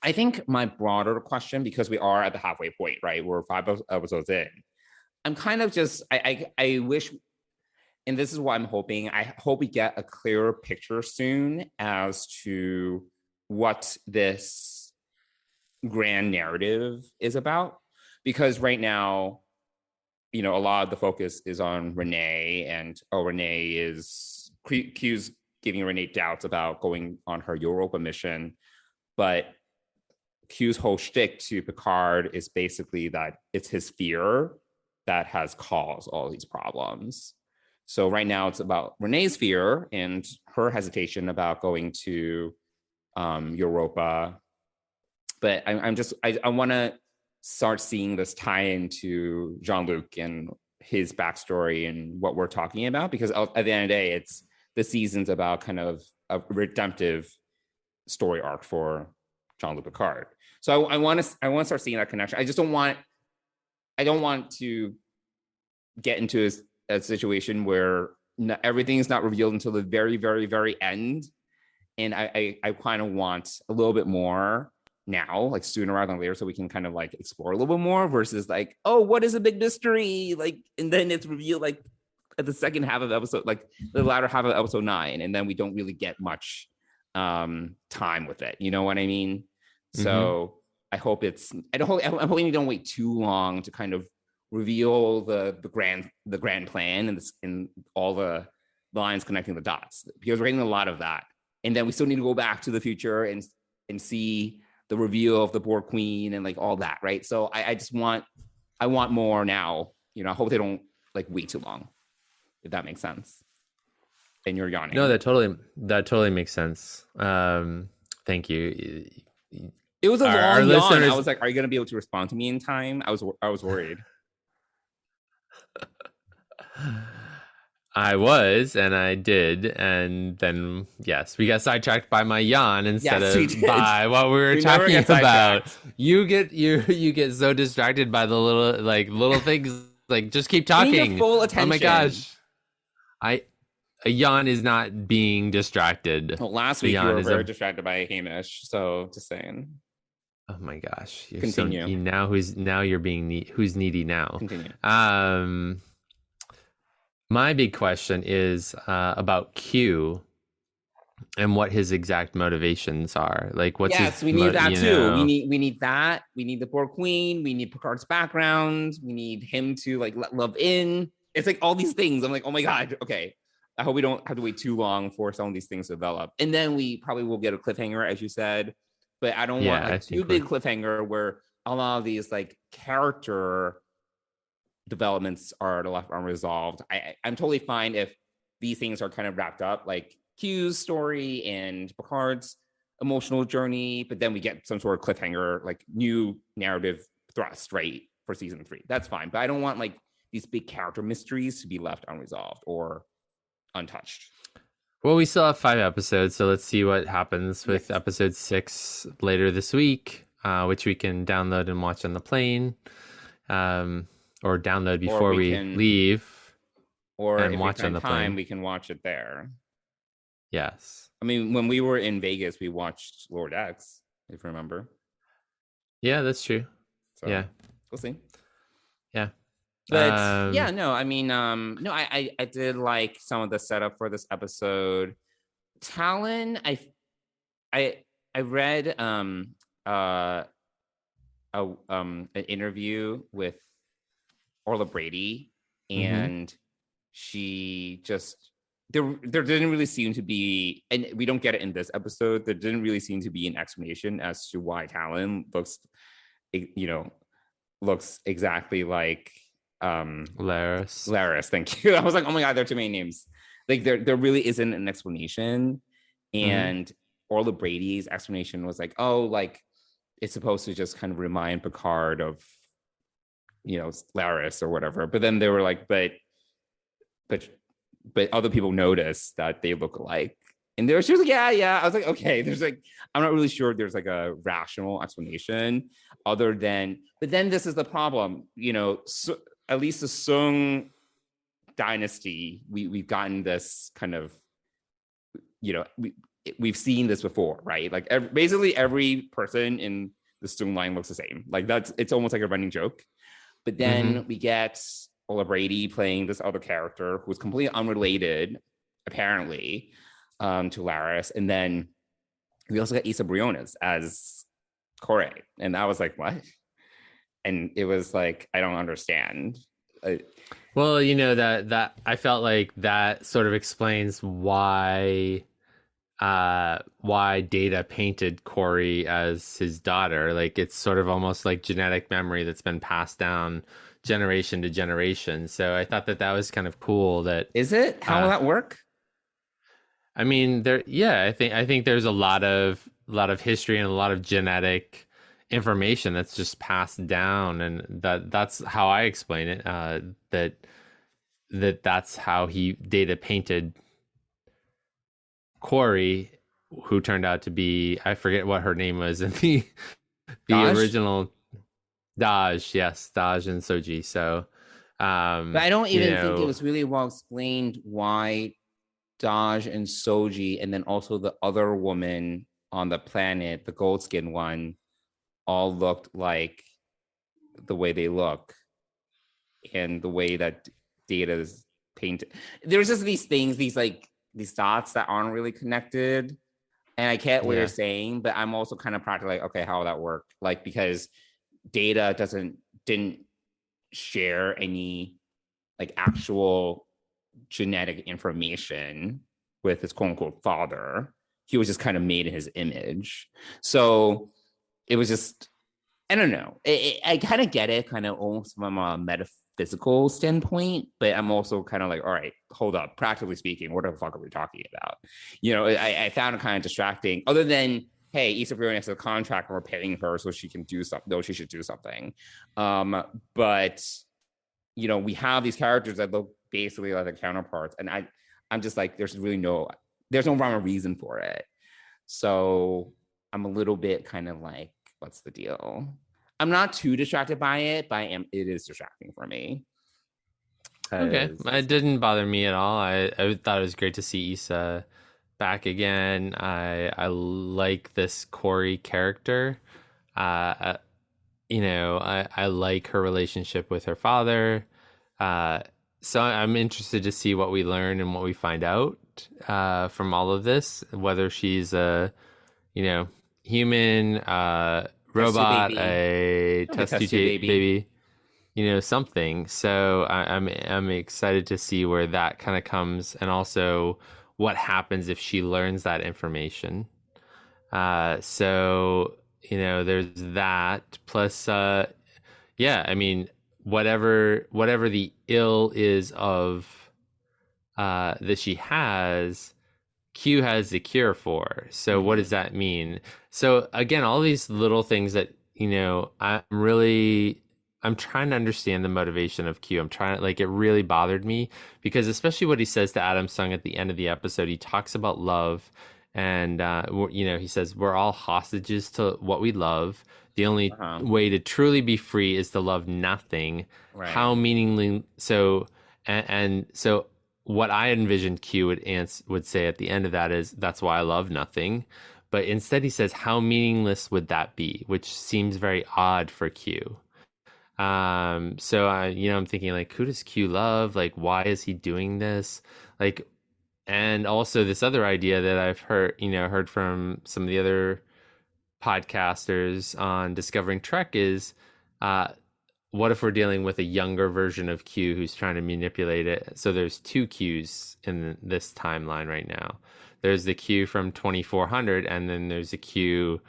I think my broader question, because we are at the halfway point, right? We're 5 episodes in. I'm kind of just, I wish, and this is what I'm hoping, I hope we get a clearer picture soon as to what this grand narrative is about. Because right now, a lot of the focus is on Renee, and Renee is, Q's giving Renee doubts about going on her Europa mission. But Q's whole shtick to Picard is basically that it's his fear that has caused all these problems. So right now it's about Renee's fear and her hesitation about going to Europa. But I want to start seeing this tie into Jean-Luc and his backstory and what we're talking about, because at the end of the day, the season's about kind of a redemptive story arc for Jean-Luc Picard. So I want to start seeing that connection. I don't want to get into a situation where everything is not revealed until the very, very, very end. And I kind of want a little bit more now, like sooner rather than later, so we can kind of like explore a little bit more versus like, oh, what is a big mystery? Like, and then it's revealed like at the second half of the episode, like the latter half of episode 9, and then we don't really get much time with it. You know what I mean? So I hope I'm hoping you don't wait too long to kind of reveal the grand plan and all the lines connecting the dots, because we're getting a lot of that, and then we still need to go back to the future and see the reveal of the Borg Queen and like all that, right? So I want more now. I hope they don't like wait too long, if that makes sense. And you're yawning. No, that totally makes sense. Thank you. It was a long yawn. I was like, are you going to be able to respond to me in time? I was worried. I was, and I did, and then yes, we got sidetracked by my yawn instead of by what we were talking about. You get so distracted by the little things. Like, just keep talking. You need full attention. Oh my gosh, a yawn is not being distracted. Well, last week you were very distracted by Hamish, so just saying. Oh my gosh! Continue. You're being who's needy now? Continue. My big question is about Q and what his exact motivations are. Like, what's we need that too. We need that. We need the Borg Queen. We need Picard's background. We need him to like let love in. It's like all these things. I'm like, oh my god. Okay. I hope we don't have to wait too long for some of these things to develop. And then we probably will get a cliffhanger, as you said. But I don't want like too big cliffhanger where a lot of these like character developments are left unresolved. I'm totally fine if these things are kind of wrapped up, like Q's story and Picard's emotional journey, but then we get some sort of cliffhanger, like new narrative thrust, right, for season 3. That's fine. But I don't want like these big character mysteries to be left unresolved or untouched. Well, we still have 5 episodes, so let's see what happens with episode 6 later this week, which we can download and watch on the plane. Or download before we leave, or and if watch on the plane. We can watch it there. Yes. I mean, when we were in Vegas, we watched Lord X, if you remember. Yeah, that's true. So, yeah, we'll see. Yeah, but I mean, no, I did like some of the setup for this episode. Talon, I read uh an interview with Orla Brady, and she just there didn't really seem to be, and we don't get it in this episode, there didn't really seem to be an explanation as to why Talon looks exactly like Laris. Thank you. I was like, oh my god, there are too many names. Like there really isn't an explanation. And Orla Brady's explanation was like, oh, like it's supposed to just kind of remind Picard of, Laris or whatever. But then they were like, but other people notice that they look alike. And she was like, yeah. I was like, okay, I'm not really sure there's like a rational explanation other than, but then this is the problem, so, at least the Sung dynasty, we've gotten this kind of, we've seen this before, right? Like basically every person in the Sung line looks the same. Like it's almost like a running joke. But then we get Ola Brady playing this other character who's completely unrelated, apparently, to Laris. And then we also got Issa Briones as Corey. And I was like, what? And it was like, I don't understand. Well, that I felt like that sort of explains why Data painted Corey as his daughter. Like it's sort of almost like genetic memory that's been passed down generation to generation. So I thought that was kind of cool. That is it? How will that work? I mean, I think there's a lot of history and a lot of genetic information that's just passed down, and that's how I explain it. That's how Data painted Corey, who turned out to be, I forget what her name was in the original Daj. Yes, Daj and Soji. So, but I don't even think it was really well explained why Daj and Soji, and then also the other woman on the planet, the gold skin one, all looked like the way they look, and the way that Data's painted. There's just these things, these dots that aren't really connected, and I get what you're saying, but I'm also kind of practically like, okay, how will that work? Like, because Data didn't share any like actual genetic information with his quote unquote father. He was just kind of made in his image. So it was just, I don't know. I kind of get it, kind of almost from a metaphysical standpoint, but I'm also kind of like, all right, hold up. Practically speaking, what the fuck are we talking about? I found it kind of distracting, other than, hey, Issa Briones has a contract and we're paying her so she can do something. No, she should do something. But, we have these characters that look basically like their counterparts. And I'm just like, there's no rhyme or reason for it. So I'm a little bit kind of like, what's the deal? I'm not too distracted by it, but it is distracting for me. Okay, it didn't bother me at all. I thought it was great to see Issa back again. I like this Corey character. I like her relationship with her father. So I'm interested to see what we learn and what we find out from all of this, whether she's a, human, robot, a test tube baby, something. So I'm excited to see where that kind of comes, and also what happens if she learns that information. So there's that. Plus, I mean, whatever the ill is of that she has, Q has the cure for. So what does that mean? So again, all these little things that, I'm trying to understand the motivation of Q. I'm trying to, it really bothered me, because especially what he says to Adam Sung at the end of the episode, he talks about love, and, he says, we're all hostages to what we love. The only way to truly be free is to love nothing. Right. How meaningly, so what I envisioned Q would say at the end of that is, that's why I love nothing. But instead he says, how meaningless would that be? Which seems very odd for Q. So I'm thinking, who does Q love? Why is he doing this? And also this other idea that I've heard from some of the other podcasters on Discovering Trek is, what if we're dealing with a younger version of Q who's trying to manipulate it? So there's two Qs in this timeline right now. There's the Q from 2400, and then there's a Q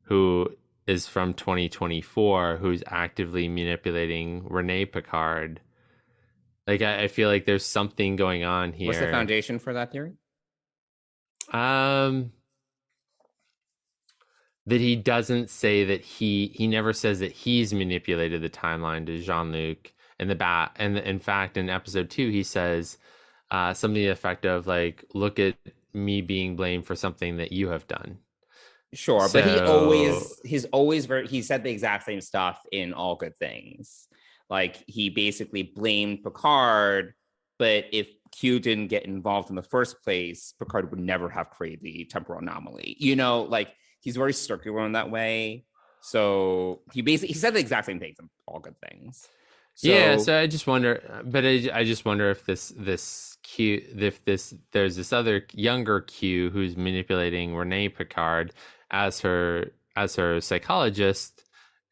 who is from 2024 who's actively manipulating Renee Picard. Like, I feel like there's something going on here. What's the foundation for that theory? That he doesn't say that he never says that he's manipulated the timeline to Jean-Luc and in fact in episode 2 he says something to the effect of like, look at me being blamed for something that you have done. Sure, so, but he said the exact same stuff in All Good Things. Like, he basically blamed Picard, but if Q didn't get involved in the first place, Picard would never have created the temporal anomaly. You know, like, he's very circular in that way. So he said the exact same things in All Good Things. So I just wonder, but I just wonder if there's this other younger Q who's manipulating Renee Picard as her psychologist,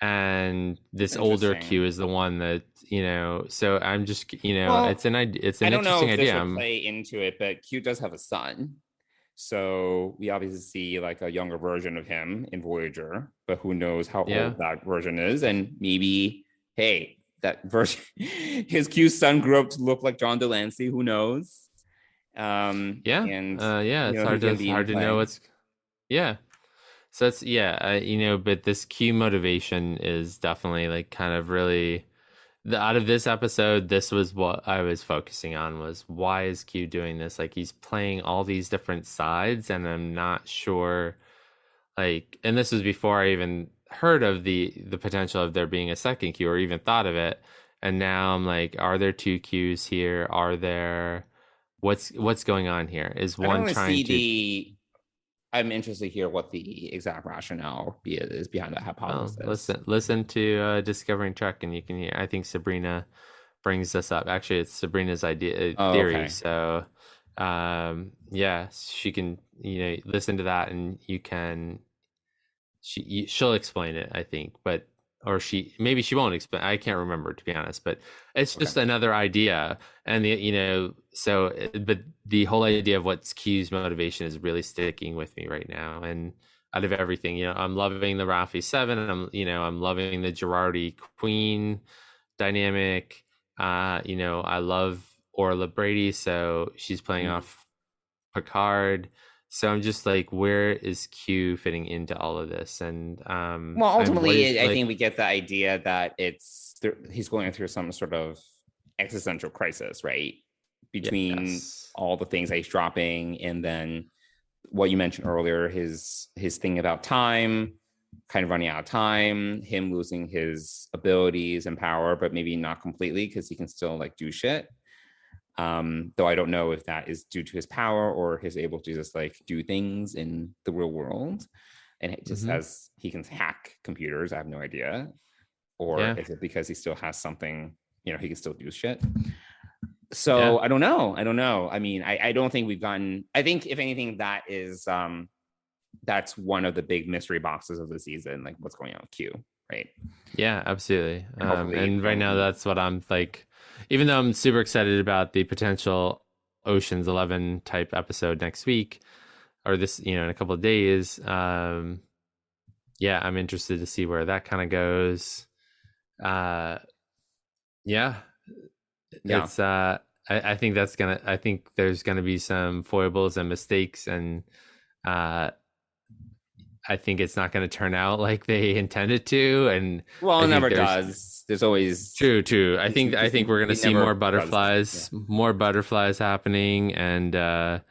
and this older Q is the one that, you know. So I'm just, you know, well, it's an interesting idea. I don't know if this would play into it, but Q does have a son. So we obviously see like a younger version of him in Voyager, but who knows how old that version is. And maybe, hey, that version, his Q's son grew up to look like John Delancey, who knows? It's hard to know what's, So it's, you know, but this Q motivation is definitely like kind of really, out of this episode, this was what I was focusing on, was why is Q doing this? Like, he's playing all these different sides, and I'm not sure, like, and this was before I even heard of the potential of there being a second Q or even thought of it. And now I'm like, are there two Qs here? Are there, what's going on here? Is one trying to... I'm interested to hear what the exact rationale is behind that hypothesis. Listen to Discovering Trek, and you can hear. I think Sabrina brings this up. Actually, it's Sabrina's theory. Okay. So, she can, you know, listen to that, and you can. She'll explain it, I think, maybe she won't explain. I can't remember, to be honest, but it's just another idea. And but the whole idea of what's Q's motivation is really sticking with me right now. And out of everything, you know, I'm loving the Raffi 7, and I'm loving the Girardi Queen dynamic. You know, I love Orla Brady, so she's playing off Picard. So I'm just like, where is Q fitting into all of this? And ultimately, I think we get the idea that he's going through some sort of existential crisis, right? Between all the things that he's dropping, and then what you mentioned earlier, his thing about time, kind of running out of time, him losing his abilities and power, but maybe not completely, because he can still like do shit. Though I don't know if that is due to his power or he's able to just like do things in the real world, and it just he can hack computers. I have no idea. Or is it because he still has something, you know, he can still do shit. So I don't know. I mean, I don't think we've gotten, I think if anything, that is that's one of the big mystery boxes of the season, like what's going on with Q, right? Yeah, absolutely. And right now that's what I'm like, even though I'm super excited about the potential Ocean's 11 type episode next week, or this, you know, in a couple of days. I'm interested to see where that kind of goes. It's I think there's gonna be some foibles and mistakes, and I think it's not going to turn out like they intended to, and it never does. There's always true. I think we're going to see more butterflies, more butterflies happening, and I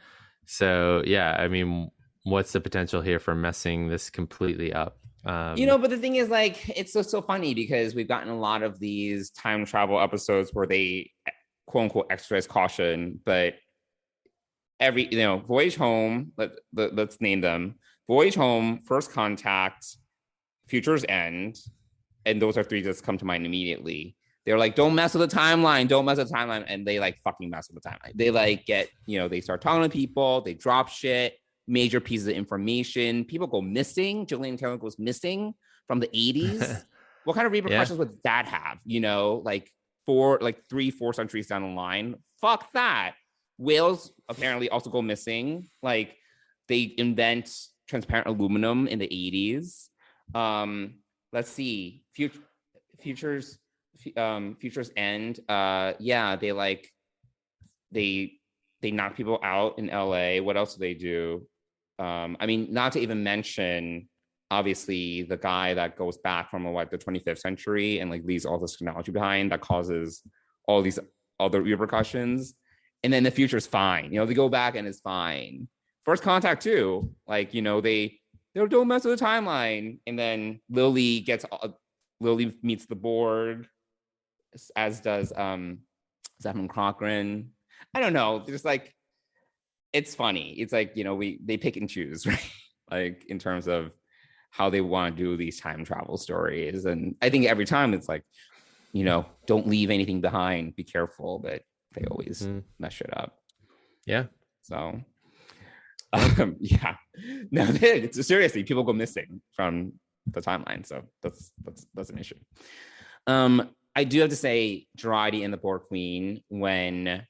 mean, what's the potential here for messing this completely up? But the thing is, like, it's so funny because we've gotten a lot of these time travel episodes where they quote unquote exercise caution, but Voyage Home, let's name them. Voyage Home, First Contact, Future's End, and those are three that come to mind immediately. They're like, don't mess with the timeline, and they like fucking mess with the timeline. They like get, they start talking to people, they drop shit, major pieces of information. People go missing. Julian Taylor goes missing from the 80s. What kind of repercussions would that have? You know, like 3-4 centuries down the line. Fuck that. Whales apparently also go missing. Like they invent transparent aluminum in the 80s. Let's see. Futures End. They knock people out in LA. What else do they do? I mean, not to even mention, obviously, the guy that goes back from the 25th century and like leaves all this technology behind that causes all these other repercussions. And then the future is fine. You know, they go back and it's fine. First Contact too. Like, you know, they don't mess with the timeline. And then Lily meets the board, as does Zefram Cochrane. I don't know. There's like, it's funny. It's like, you know, they pick and choose, right? Like in terms of how they want to do these time travel stories. And I think every time it's like, you know, don't leave anything behind. Be careful, but they always mess shit up. Yeah. So, yeah. No, seriously, people go missing from the timeline. So that's an issue. I do have to say, Girardi and the Borg Queen, when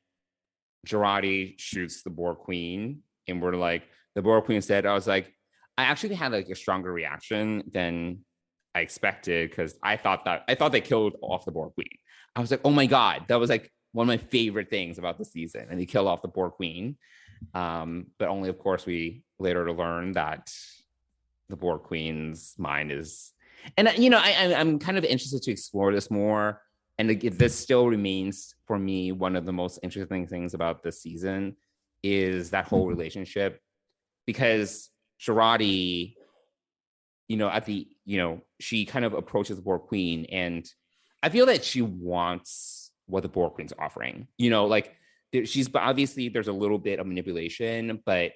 Girardi shoots the Borg Queen and we're like, the Borg Queen said, I was like, I actually had like a stronger reaction than I expected, because I thought they killed off the Borg Queen. I was like, oh my God, that was like one of my favorite things about the season. And they killed off the Borg Queen. But only, of course, we later learned that the Borg Queen's mind is, and you know, I'm kind of interested to explore this more. And this still remains for me one of the most interesting things about this season is that whole relationship, because Girardi, you know, she kind of approaches the Borg Queen, and I feel that she wants what the Borg Queen's offering. You know, like she's obviously there's a little bit of manipulation, but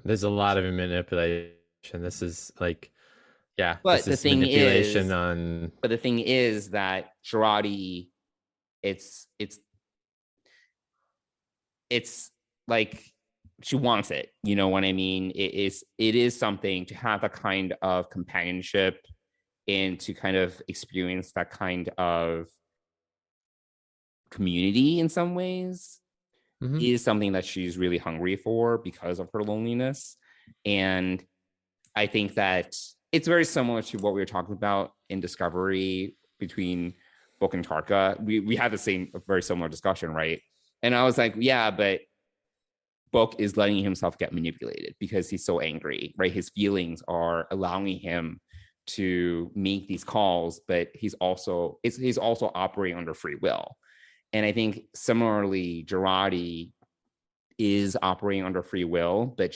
there's a lot of manipulation. This is like, yeah. But the thing is that Girardi, it's like she wants it. You know what I mean? It is something to have a kind of companionship and to kind of experience that kind of community in some ways is something that she's really hungry for because of her loneliness. And I think that it's very similar to what we were talking about in Discovery between Book and Tarka. We had a very similar discussion, right? And I was like, yeah, but Book is letting himself get manipulated because he's so angry, right? His feelings are allowing him to make these calls, but he's also operating under free will. And I think similarly, Girardi is operating under free will, but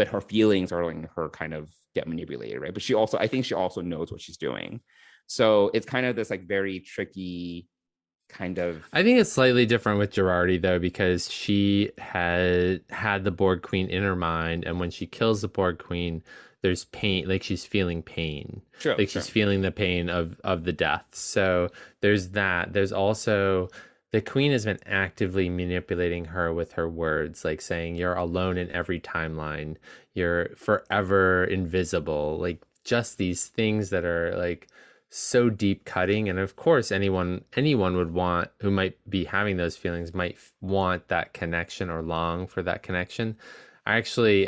her feelings are letting her kind of get manipulated, right? But I think she also knows what she's doing. So it's kind of this like very tricky kind of. I think it's slightly different with Girardi though, because she had the Borg Queen in her mind, and when she kills the Borg Queen, there's pain, like she's feeling pain. Sure, she's feeling the pain of the death. So there's that. There's also the Queen has been actively manipulating her with her words, like saying you're alone in every timeline, you're forever invisible, like just these things that are like so deep cutting. And of course, anyone would want, who might be having those feelings, might want that connection or long for that connection. I actually,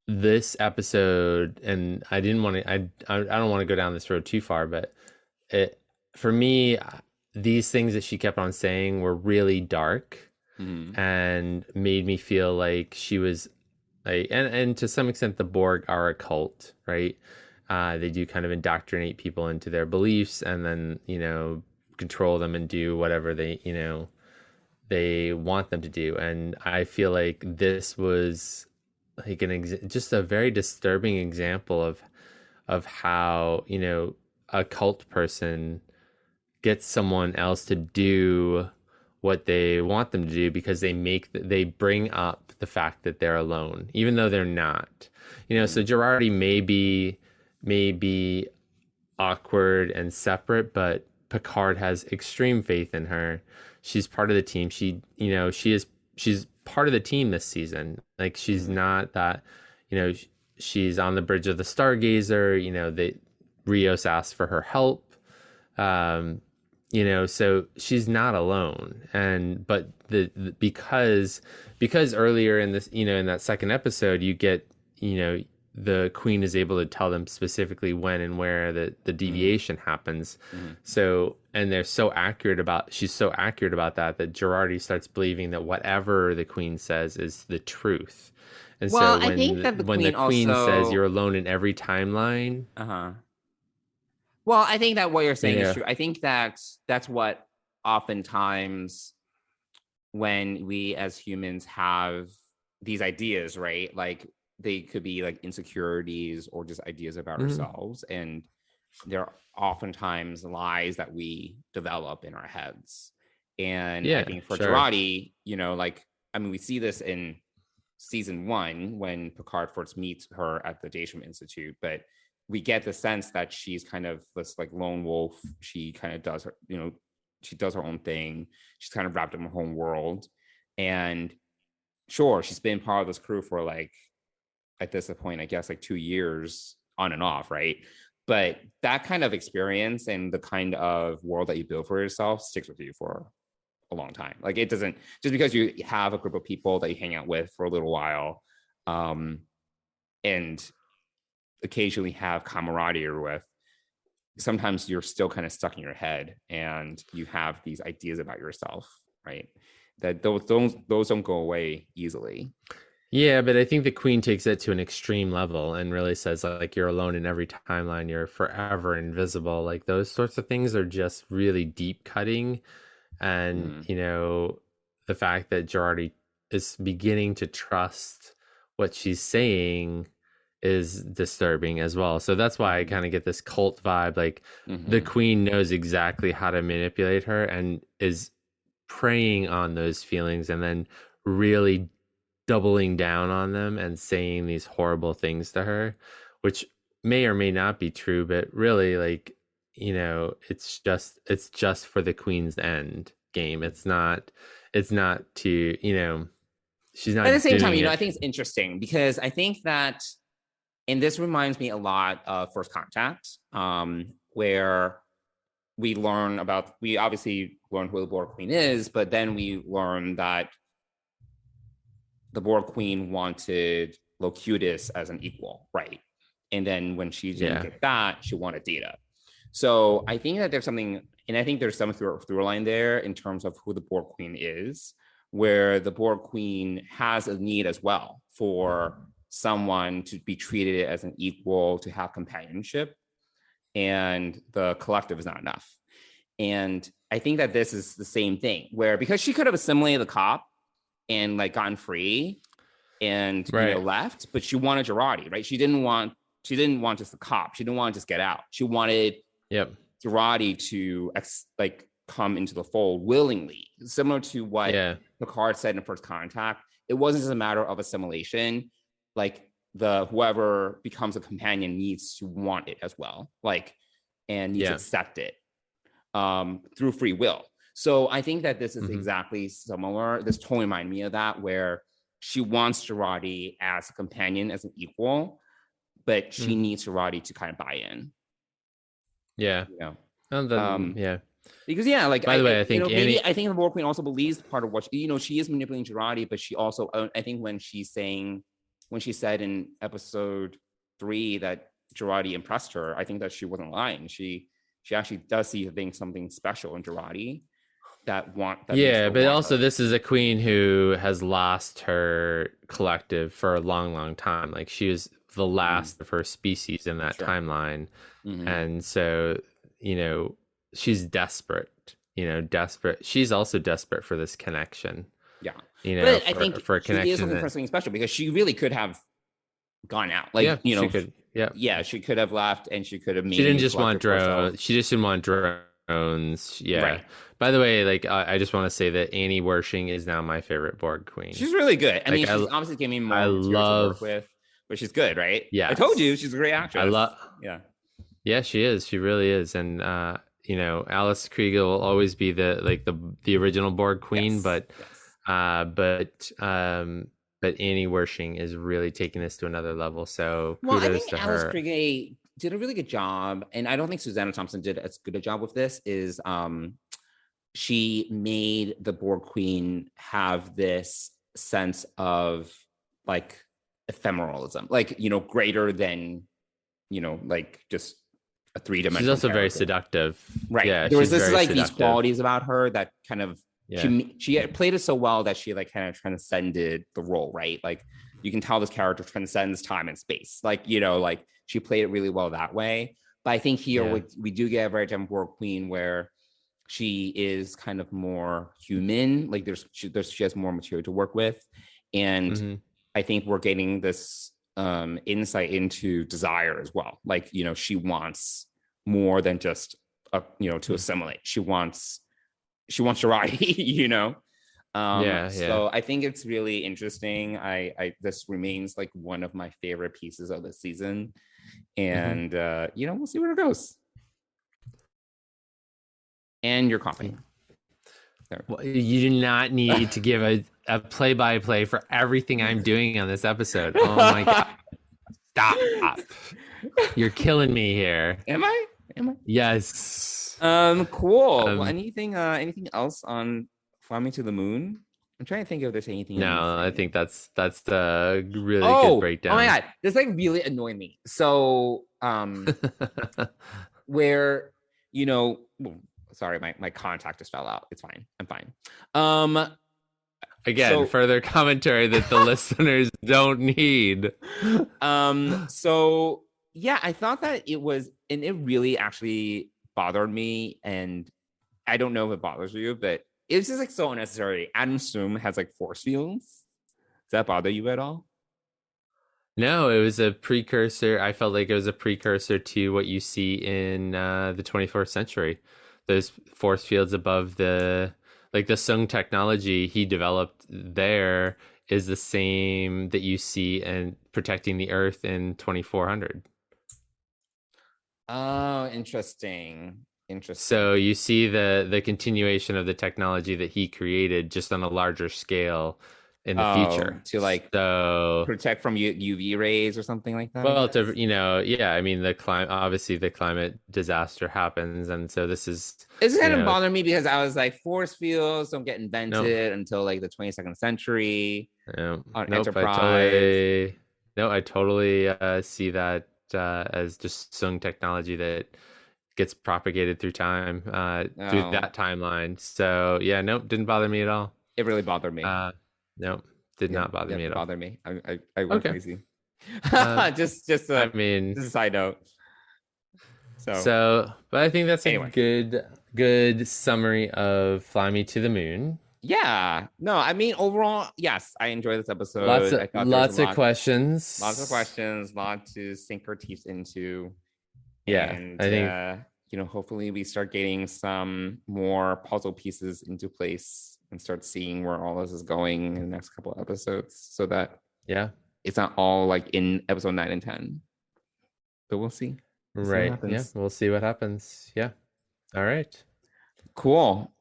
this episode, and I don't want to go down this road too far, but for me, these things that she kept on saying were really dark and made me feel like she was like, and to some extent the Borg are a cult, right? They do kind of indoctrinate people into their beliefs and then, you know, control them and do whatever they want them to do. And I feel like this was like just a very disturbing example of how, you know, a cult person gets someone else to do what they want them to do because they bring up the fact that they're alone, even though they're not. You know, so Girardi may be awkward and separate, but Picard has extreme faith in her. She's part of the team. She's part of the team this season. Like she's not that, she's on the bridge of the Stargazer. Rios asked for her help. So she's not alone. But because earlier in this, in that second episode, you get, the queen is able to tell them specifically when and where the deviation happens. So, and she's so accurate about that Girardi starts believing that whatever the queen says is the truth. And Well, so I think that when the queen also says you're alone in every timeline. Well, I think that what you're saying Yeah. is true. I think that's what oftentimes when we as humans have these ideas, right? Like they could be like insecurities or just ideas about ourselves. And they're oftentimes lies that we develop in our heads. And I think for Girardi, we see this in season 1 when Picard first meets her at the Daystrom Institute, but we get the sense that she's kind of this like lone wolf. She kind of does her, she does her own thing. She's kind of wrapped up in her own world. And sure, she's been part of this crew for like, at this point, I guess like 2 years on and off, right? But that kind of experience and the kind of world that you build for yourself sticks with you for a long time. Like it doesn't, just because you have a group of people that you hang out with for a little while, and occasionally have camaraderie with, sometimes you're still kind of stuck in your head and you have these ideas about yourself, right? That those don't go away easily. Yeah, but I think the queen takes it to an extreme level and really says like you're alone in every timeline, you're forever invisible. Like those sorts of things are just really deep cutting. And the fact that Girardi is beginning to trust what she's saying is disturbing as well. So that's why I kind of get this cult vibe. Like the queen knows exactly how to manipulate her and is preying on those feelings and then really doubling down on them and saying these horrible things to her, which may or may not be true, but really like, it's just for the queen's end game. It's not to, she's not. At the same time, it. I think it's interesting because I think that, and this reminds me a lot of First Contact, where we obviously learn who the Borg Queen is, but then we learn that the Borg Queen wanted Locutus as an equal, right? And then when she didn't get that, she wanted Data. So I think that there's something, and I think there's some through line there in terms of who the Borg Queen is, where the Borg Queen has a need as well for someone to be treated as an equal, to have companionship, and the collective is not enough. And I think that this is the same thing, where because she could have assimilated the cop and like gotten free and left, but she wanted Girardi, right? She didn't want just the cop. She didn't want to just get out. She wanted Girardi to come into the fold willingly, similar to what Picard said in First Contact. It wasn't just a matter of assimilation. Like whoever becomes a companion needs to want it as well, and needs to accept it through free will. So I think that this is exactly similar. This totally reminded me of that, where she wants Girardi as a companion, as an equal, but she needs Girardi to kind of buy in. Yeah. Because by the way, I think I think the Borg Queen also believes part of what she is manipulating Girardi, but she also, I think when she said in episode 3 that Girardi impressed her, I think that she wasn't lying. She actually does see something special in Girardi. But also this is a queen who has lost her collective for a long, long time. Like she was the last of her species in that timeline. And so, she's desperate, She's also desperate for this connection. Yeah. But I think for a connection, she is looking for something special because she really could have gone out. She could. Yeah. She could have left and she could have made. She didn't just want drones. She just didn't want drones. Yeah. Right. By the way, I just want to say that Annie Wershing is now my favorite Borg Queen. She's really good. I mean, she's obviously giving me more to work with, but she's good, right? Yeah. I told you she's a great actress. Yeah, she is. She really is. And Alice Krige will always be the original Borg Queen, but But Annie Wershing is really taking this to another level. So Well, I kudos think to Alice her. Krige did a really good job, and I don't think Susanna Thompson did as good a job with this. She made the Borg Queen have this sense of like ephemeralism, like, you know, greater than, you know, like just a three-dimensional. She's also character. very seductive, right? Yeah, there was she's this very like seductive. these qualities about her that kind of Yeah. she played it so well that she like kind of transcended the role, right? Like you can tell this character transcends time and space, like, you know, like she played it really well that way. But I think here we do get a very different Borg Queen where she is kind of more human, like she has more material to work with, and I think we're getting this insight into desire as well. Like, you know, she wants more than just to assimilate. She wants Jurati, you know. So I think it's really interesting. I this remains like one of my favorite pieces of the season, and we'll see where it goes. And your coffee. Well, you do not need to give a play-by-play for everything I'm doing on this episode. Oh my god! Stop! You're killing me here. Am I? Yes. Cool. Well, anything else on Fly Me to the Moon? I'm trying to think if there's anything. No, I think that's a really good breakdown. Oh my god, this like really annoyed me. So, where sorry, my contact just fell out. It's fine. I'm fine. Again, further commentary that the listeners don't need. So yeah, I thought that it was, and it really actually bothered me. And I don't know if it bothers you, but it's just like so unnecessary. Adam Zoom has like force fields. Does that bother you at all? No, it was a precursor. I felt like it was a precursor to what you see in the 21st century. Those force fields above the Sung technology he developed there is the same that you see in protecting the Earth in 2400. Oh, interesting. So you see the continuation of the technology that he created just on a larger scale in the future to like protect from UV rays or something like that. Well, I mean, the climate disaster happens, and so this kind of bothered me because I was like, force fields don't get invented until like the 22nd century on Enterprise. I totally see that as just Sung technology that gets propagated through time through that timeline. So yeah, didn't bother me at all. It really bothered me. Did not bother me at all. Bother me. I went crazy. Just I mean, just a side note. So, but I think that's a good summary of Fly Me to the Moon. Yeah. No, I mean, overall, yes, I enjoyed this episode. Lots of questions. Lot to sink our teeth into. Yeah, and, I think hopefully we start getting some more puzzle pieces into place and start seeing where all this is going in the next couple of episodes, so that it's not all like in episode 9 and 10. But we'll see. Right. Yeah, we'll see what happens. Yeah. All right. Cool.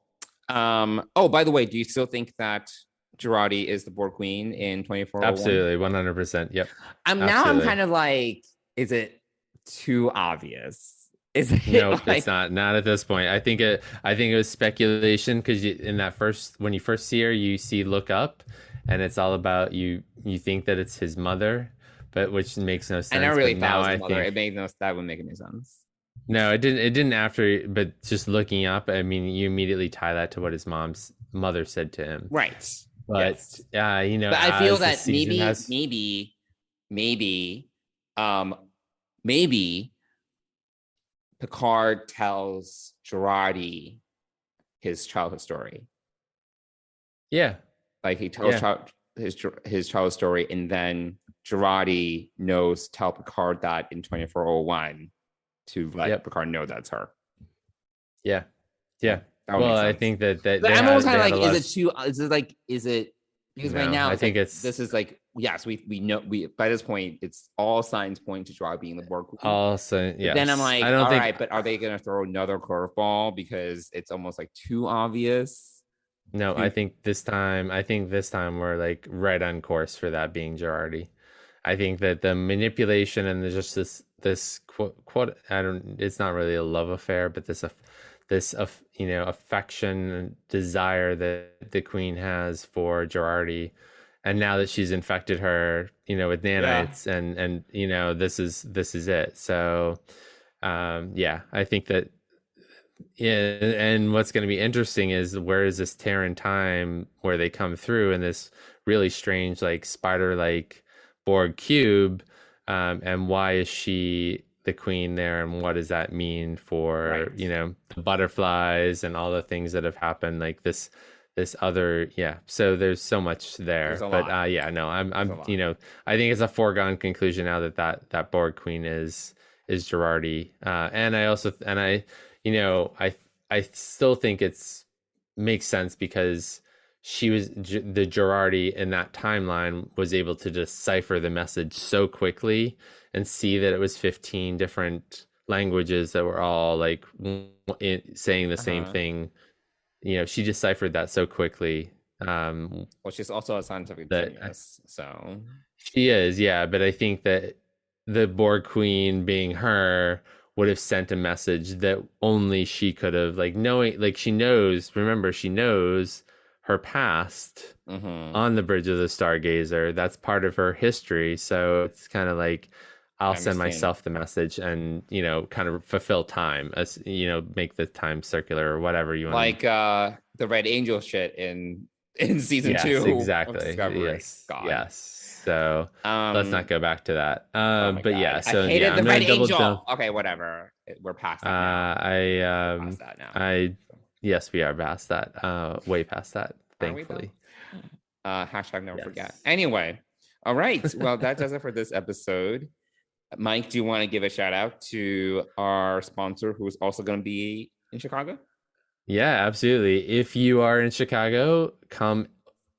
Oh, by the way, do you still think that Jurati is the Borg Queen in 2401? Absolutely, 100%. Yep. Now I'm kind of like, is it too obvious? No, it's not at this point. I think it was speculation because when you first see her, you see look up, and it's all about you think that it's his mother, but which makes no sense. I never really thought it was his mother. That wouldn't make any sense. No, it didn't after, but just looking up, I mean, you immediately tie that to what his mother said to him. Right. But but I feel that maybe Picard tells Jurati his childhood story. Yeah. Like he tells his childhood story, and then Jurati tell Picard that in 2401 to let Picard know that's her. Yeah. Yeah. Well, I think that I'm almost kind of like, is it because right now I think this is like, yes, we know by this point it's all signs point to Jurati being the Borg Queen. Also, yeah. Then I'm like, right, but are they going to throw another curveball because it's almost like too obvious? No, I think this time we're like right on course for that being Girardi. I think that the manipulation and just this quote I don't it's not really a love affair, but affection and desire that the queen has for Girardi, and now that she's infected her, with nanites, and this is it. So yeah, I think that. Yeah, and what's going to be interesting is where is this Terran time where they come through in this really strange, like spider-like Borg cube, and why is she the queen there, and what does that mean for the butterflies and all the things that have happened, like this other So there's so much there, but no, I'm I think it's a foregone conclusion now that Borg queen is Girardi, and I still think makes sense because she was the Girardi in that timeline was able to decipher the message so quickly and see that it was 15 different languages that were all like saying the same thing. She deciphered that so quickly. Well, she's also a scientific genius, so she is, yeah. But I think that the Borg Queen, being her, would have sent a message that only she could have, like, knowing, like, she knows her past on the bridge of the Stargazer. That's part of her history. So it's kind of like, I'll send myself the message and, kind of fulfill time, as, make the time circular or whatever you want. Like the Red Angel shit in season 2. Exactly. Yes. God. Yes. So let's not go back to that. But God. Yeah, so I hated the Red Angel. Okay, whatever. We're past that now. Past that now. Yes, we are past that. Way past that, thankfully. Hashtag never forget. Anyway, all right. Well, that does it for this episode. Mike, do you want to give a shout out to our sponsor who's also going to be in Chicago? Yeah, absolutely. If you are in Chicago, come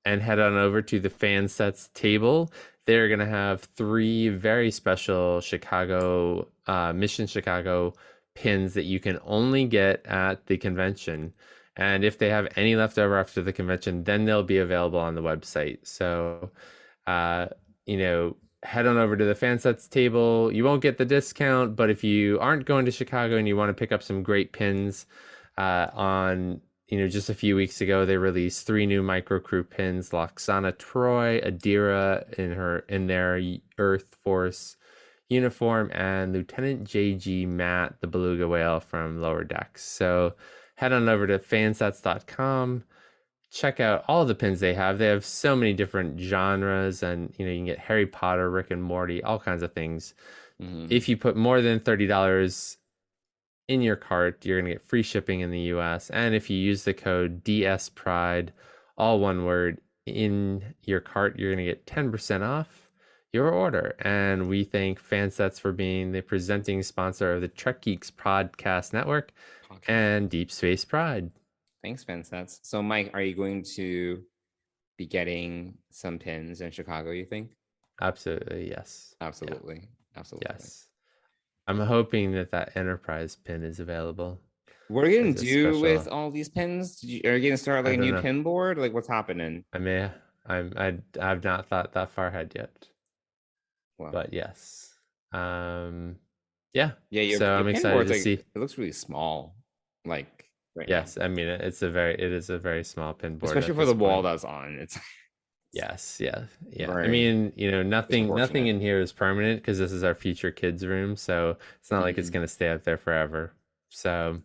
and head on over to the Fansets table. They're going to have 3 very special Chicago, Mission Chicago pins that you can only get at the convention. And if they have any left over after the convention, then they'll be available on the website. So, head on over to the Fansets table. You won't get the discount, but if you aren't going to Chicago and you want to pick up some great pins, just a few weeks ago, they released 3 new micro crew pins: Loxana Troy, Adira in their Earth Force uniform, and Lieutenant JG Matt, the beluga whale from Lower Decks. So head on over to fansets.com. Check out all the pins they have. They have so many different genres, and you can get Harry Potter, Rick and Morty, all kinds of things. If you put more than $30 in your cart, you're going to get free shipping in the US. And if you use the code DSPride, all one word, in your cart, you're going to get 10% off your order. And we thank Fansets for being the presenting sponsor of the Trek Geeks Podcast Network and Deep Space Pride. Thanks, Fansets. So, Mike, are you going to be getting some pins in Chicago, you think? Absolutely, yes. Absolutely. Yeah. Absolutely. Yes. I'm hoping that Enterprise pin is available. What are you going to do with all these pins? Are you going to start like a new pin board? Like, what's happening? I've not thought that far ahead yet. Wow. But yes. Yeah. So I'm excited to see. It looks really small. Like, right yes, now. I mean, it is a very small pin board, especially for the wall that's on. It's yes, yeah. I mean, nothing in here is permanent because this is our future kids room, so it's not like it's going to stay up there forever. So,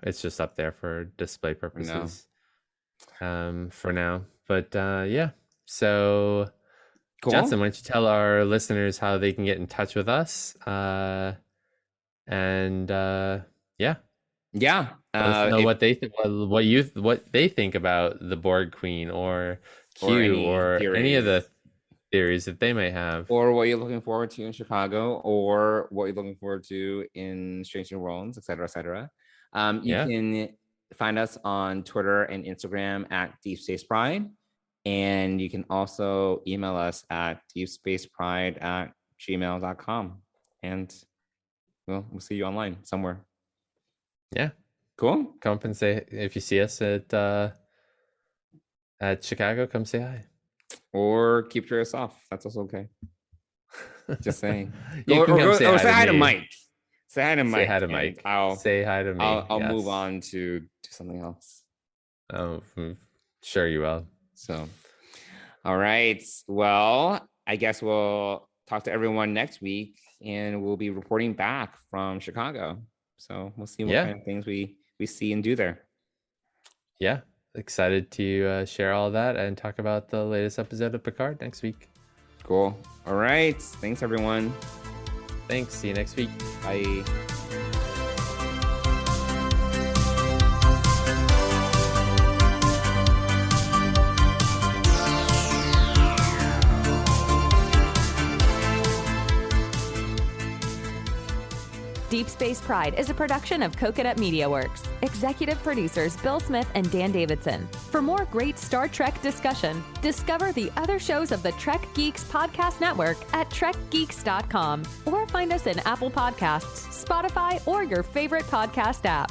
it's just up there for display purposes. For now, but so cool. Johnson, why don't you tell our listeners how they can get in touch with us? Let us know what they think about the Borg Queen or Q or any of the theories that they may have, or what you're looking forward to in Chicago, or what you're looking forward to in Strange New Worlds, etc. You can find us on Twitter and Instagram at Deep Space Pride, and you can also email us at deepspacepride@gmail.com, and we'll see you online somewhere. Yeah. Cool. Come up and say, if you see us at Chicago, come say hi. Or keep your ass off. That's also okay. Just saying. You can come say say hi to me. Mike. Say hi to Mike. Say hi to Mike. Say hi to me. I'll yes. move on to something else. Oh, sure you will. So, all right. Well, I guess we'll talk to everyone next week, and we'll be reporting back from Chicago. So we'll see what kind of things we see and do there. Yeah, excited to share all that and talk about the latest episode of Picard next week. Cool. All right. Thanks, everyone. Thanks. See you next week. Bye. Deep Space Pride is a production of Coconut Media Works. Executive producers Bill Smith and Dan Davidson. For more great Star Trek discussion, discover the other shows of the Trek Geeks Podcast Network at trekgeeks.com or find us in Apple Podcasts, Spotify, or your favorite podcast app.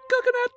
Coconut.